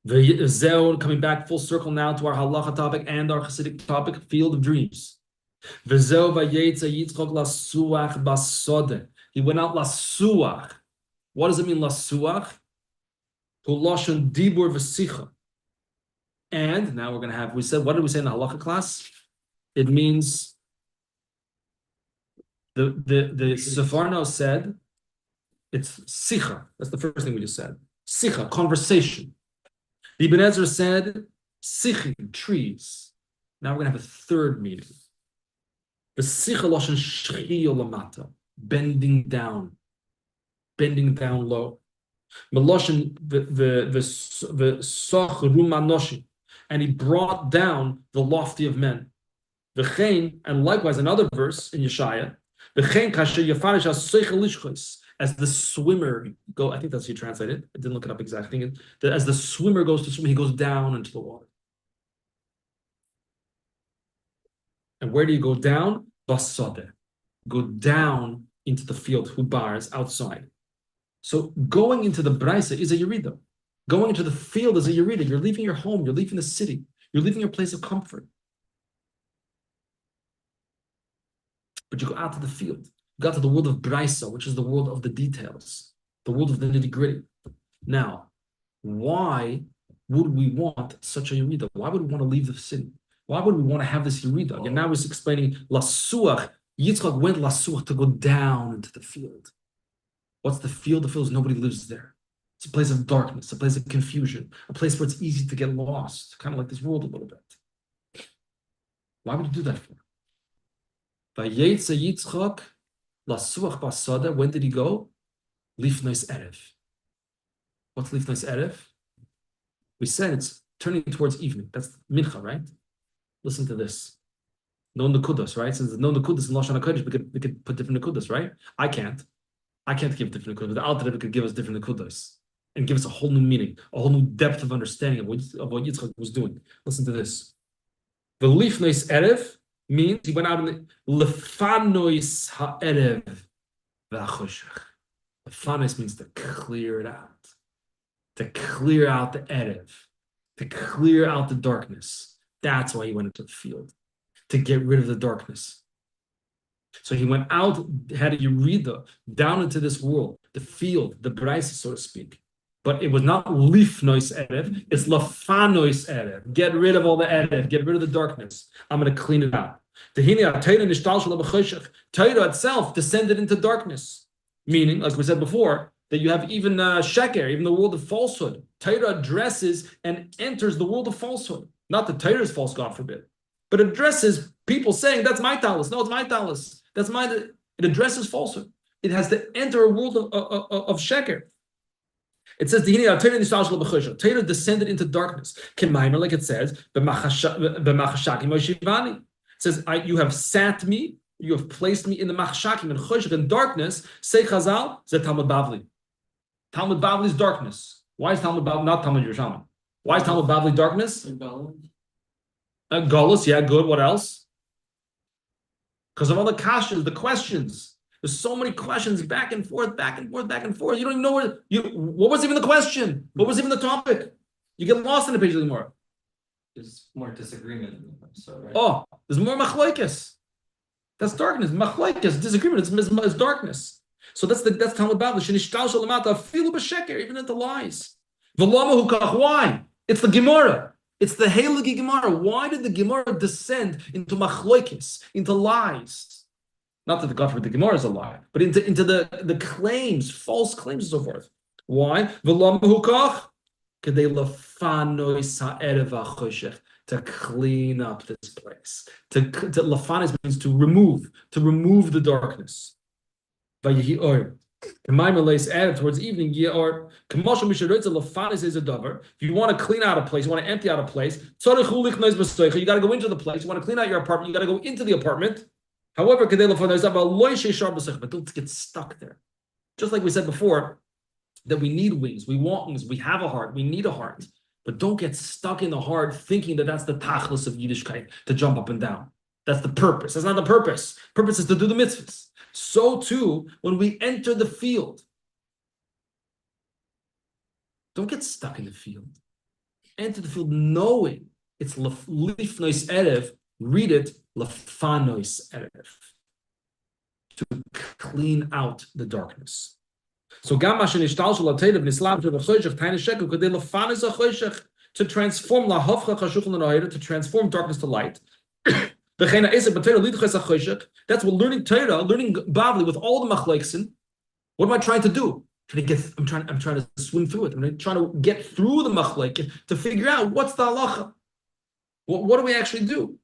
Coming back full circle now to our halacha topic and our Hasidic topic, field of dreams. He went out lasuach. What does it mean lasuach? Huloshan dibur v'sicha. And now we're going to have, we said, what did we say in the halacha class? It means the Sefarno said it's sicha. That's the first thing we just said. Sicha, conversation. The Ibn Ezra said sichim, trees. Now we're going to have a third meaning. The sicha loshen shchiyo lamata, bending down low. Meloshen the soch rumanoshi, and he brought down the lofty of men. V'chein, and likewise another verse in Yeshaya, v'chein kasher yafarish ha-seichel lishchos, as the swimmer go. I think that's how you translate it. I didn't look it up exactly. That as the swimmer goes to swim, he goes down into the water. And where do you go down? Basodeh. Go down into the field, hubars, outside. So going into the Braisa is a Yerida. Going into the field is a Yerida. You're leaving your home, you're leaving the city, you're leaving your place of comfort. But you go out to the field. You got to the world of Braisa, which is the world of the details, the world of the nitty-gritty. Now, why would we want such a Yerida? Why would we want to leave the city? Why would we want to have this Yerida? And now he's explaining Lasuach. Yitzchak went Lasuach to go down into the field. What's the field? The field is nobody lives there. It's a place of darkness, a place of confusion, a place where it's easy to get lost, kind of like this world a little bit. Why would you do that for? Vayetze Yitzchak Lasuach Basada. When did he go? Lifnois Erev. What's Lifnois Erev? We said it's turning towards evening. That's Mincha, right? Listen to this. No Nekudas, right? Since there's no Nekudas in Lashon HaKodesh, we could put different Nekudas, right? I can't give different Nekudas. The Alter Rebbe could give us different Nekudas and give us a whole new meaning, a whole new depth of understanding of what Yitzchak was doing. Listen to this. The Lifnois Erev means he went out in the Lefanois Ha'erev V'achoshech. Lefanois means to clear it out. To clear out the Erev. To clear out the darkness. That's why he went into the field. To get rid of the darkness. So he went out, had a Yerida, down into this world, the field, the Braisa, so to speak. But it was not Lifnois Erev, it's Lefanois Erev. Get rid of all the Erev, get rid of the darkness. I'm going to clean it out. Torah itself descended into darkness. Meaning, like we said before, that you have even sheker, even the world of falsehood. Torah addresses and enters the world of falsehood. Not that Torah is false, God forbid, but addresses people saying, that's my talus. No, it's my talus. That's mine. It addresses falsehood. It has to enter a world of sheker. It says, Torah descended into darkness. Like it says, it says, you have sat me, you have placed me in the machshakim, in darkness. Say Chazal, Zeh Talmud Bavli. Talmud Bavli is darkness. Why is Talmud Bavli not Talmud Yerushalmi? Why is Talmud Bavli darkness? Galus, yeah, good. What else? Because of all the kashas, the questions. There's so many questions back and forth, back and forth, back and forth. You don't even know what was even the question? What was even the topic? You get lost in the page anymore. There's more disagreement in them, so right. Oh, there's more machlokes. That's darkness. Machlokes, disagreement, it's darkness. So that's Talmud Bavli. Even into lies. Why? It's the Gemara. It's the Heilige Gemara. Why did the Gemara descend into machlokes, into lies? Not that the God forbid the Gemara is a lie, but into the claims, false claims, and so forth. Why? To clean up this place. To lafanis means to remove the darkness. Towards evening, if you want to clean out a place, you want to empty out a place, you got to go into the place. You want to clean out your apartment, you got to go into the apartment. However, but don't get stuck there. Just like we said before, that we need wings, we want wings, we have a heart, we need a heart. But don't get stuck in the heart thinking that that's the tachlis of Yiddishkeit, to jump up and down. That's the purpose. That's not the purpose. Purpose is to do the mitzvahs. So too, when we enter the field, don't get stuck in the field. Enter the field knowing it's lifnois erev. Read it, lefanois erev, to clean out the darkness. So to transform to transform darkness to light. That's what learning Torah, learning Bavli with all the machlokes. What am I trying to do? I'm trying to swim through it. I'm trying to get through the machlokes to figure out what's the halacha. What do we actually do?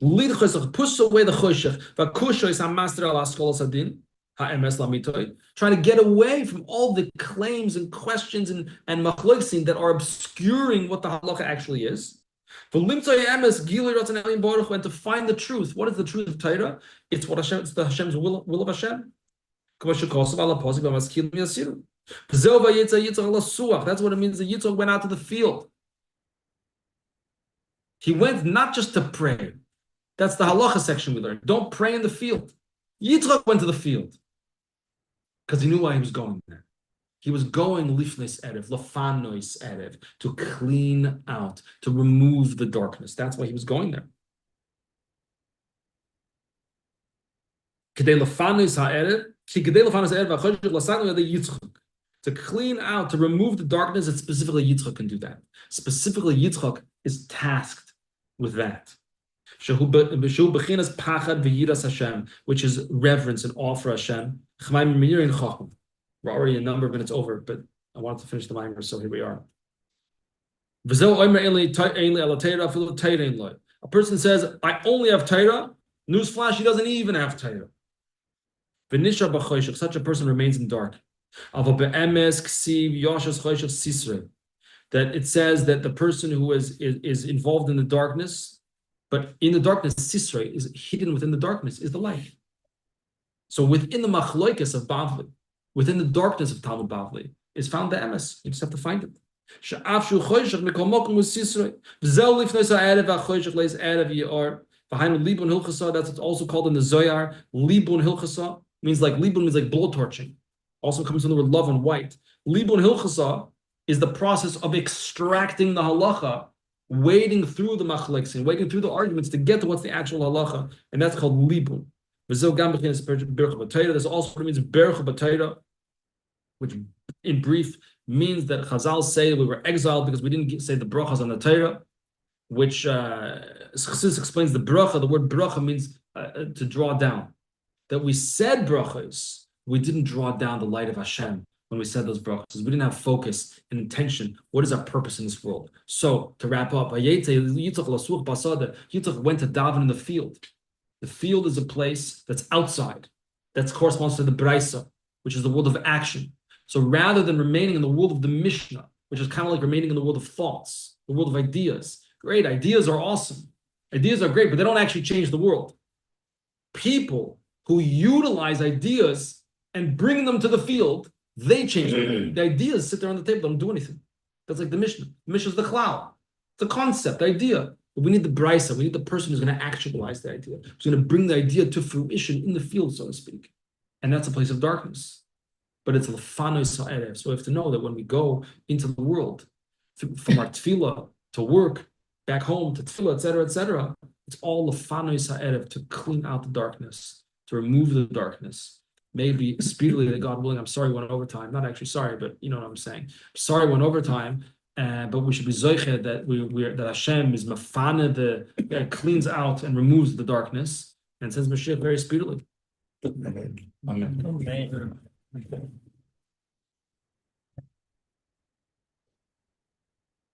Push away the choshech. Trying to get away from all the claims and questions and machlokes that are obscuring what the halacha actually is. And to find the truth. What is the truth of Torah? It's what Hashem. It's the Hashem's will of Hashem. That's what it means that Yitzchak went out to the field. He went not just to pray. That's the halacha section we learned. Don't pray in the field. Yitzchak went to the field because he knew why he was going there. He was going lifnes erev, lafanois erev, to clean out, to remove the darkness. That's why he was going there. To clean out, to remove the darkness, that specifically Yitzchak can do that. Specifically, Yitzchak is tasked with that. Which is reverence and awe for Hashem. We're already a number of minutes over, but I wanted to finish the mimer, so here we are. A person says, I only have Torah. Newsflash, he doesn't even have Torah. Such a person remains in dark. That it says that the person who is involved in the darkness, but in the darkness, Sisrei is hidden within the darkness, is the light. So within the machlokes of Bavli, within the darkness of Talmud Bavli, is found the emes. You just have to find it. That's what's also called in the Zohar. Libun Hilchasa means like blowtorching. Also comes from the word love and white. Libun Hilchasa is the process of extracting the halacha, wading through the machlokes and wading through the arguments to get to what's the actual halacha, and that's called libun. There's also what it means bercha b'Torah, which in brief means that Chazal say we were exiled because we didn't say the brachas on the Torah, which Chassidus explains the bracha. The word bracha means to draw down. That we said brachas, we didn't draw down the light of Hashem when we said those brachos. We didn't have focus and intention. What is our purpose in this world? So to wrap up, Yitzchak went to daven in the field. The field is a place that's outside, that corresponds to the Braisa, which is the world of action. So rather than remaining in the world of the Mishnah, which is kind of like remaining in the world of thoughts, the world of ideas. Great, ideas are awesome. Ideas are great, but they don't actually change the world. People who utilize ideas and bring them to the field, they change the world. The ideas sit there on the table, don't do anything. That's like the Mishnah. The Mishnah is the cloud. It's a concept, the idea. But we need the brisa. We need the person who's going to actualize the idea. Who's going to bring the idea to fruition in the field, so to speak. And that's a place of darkness. But it's l'fanos ha'erev. So we have to know that when we go into the world, from our tefillah to work, back home to tefillah, etc., it's all l'fanos ha'erev, to clean out the darkness, to remove the darkness. Maybe speedily, that God willing. I'm sorry, went overtime. Not actually sorry, but you know what I'm saying. Sorry, went overtime. But we should be zoiched that that Hashem is mafana, cleans out and removes the darkness, and sends Mashiach very speedily. Amen. Amen.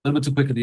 A little bit too quick at the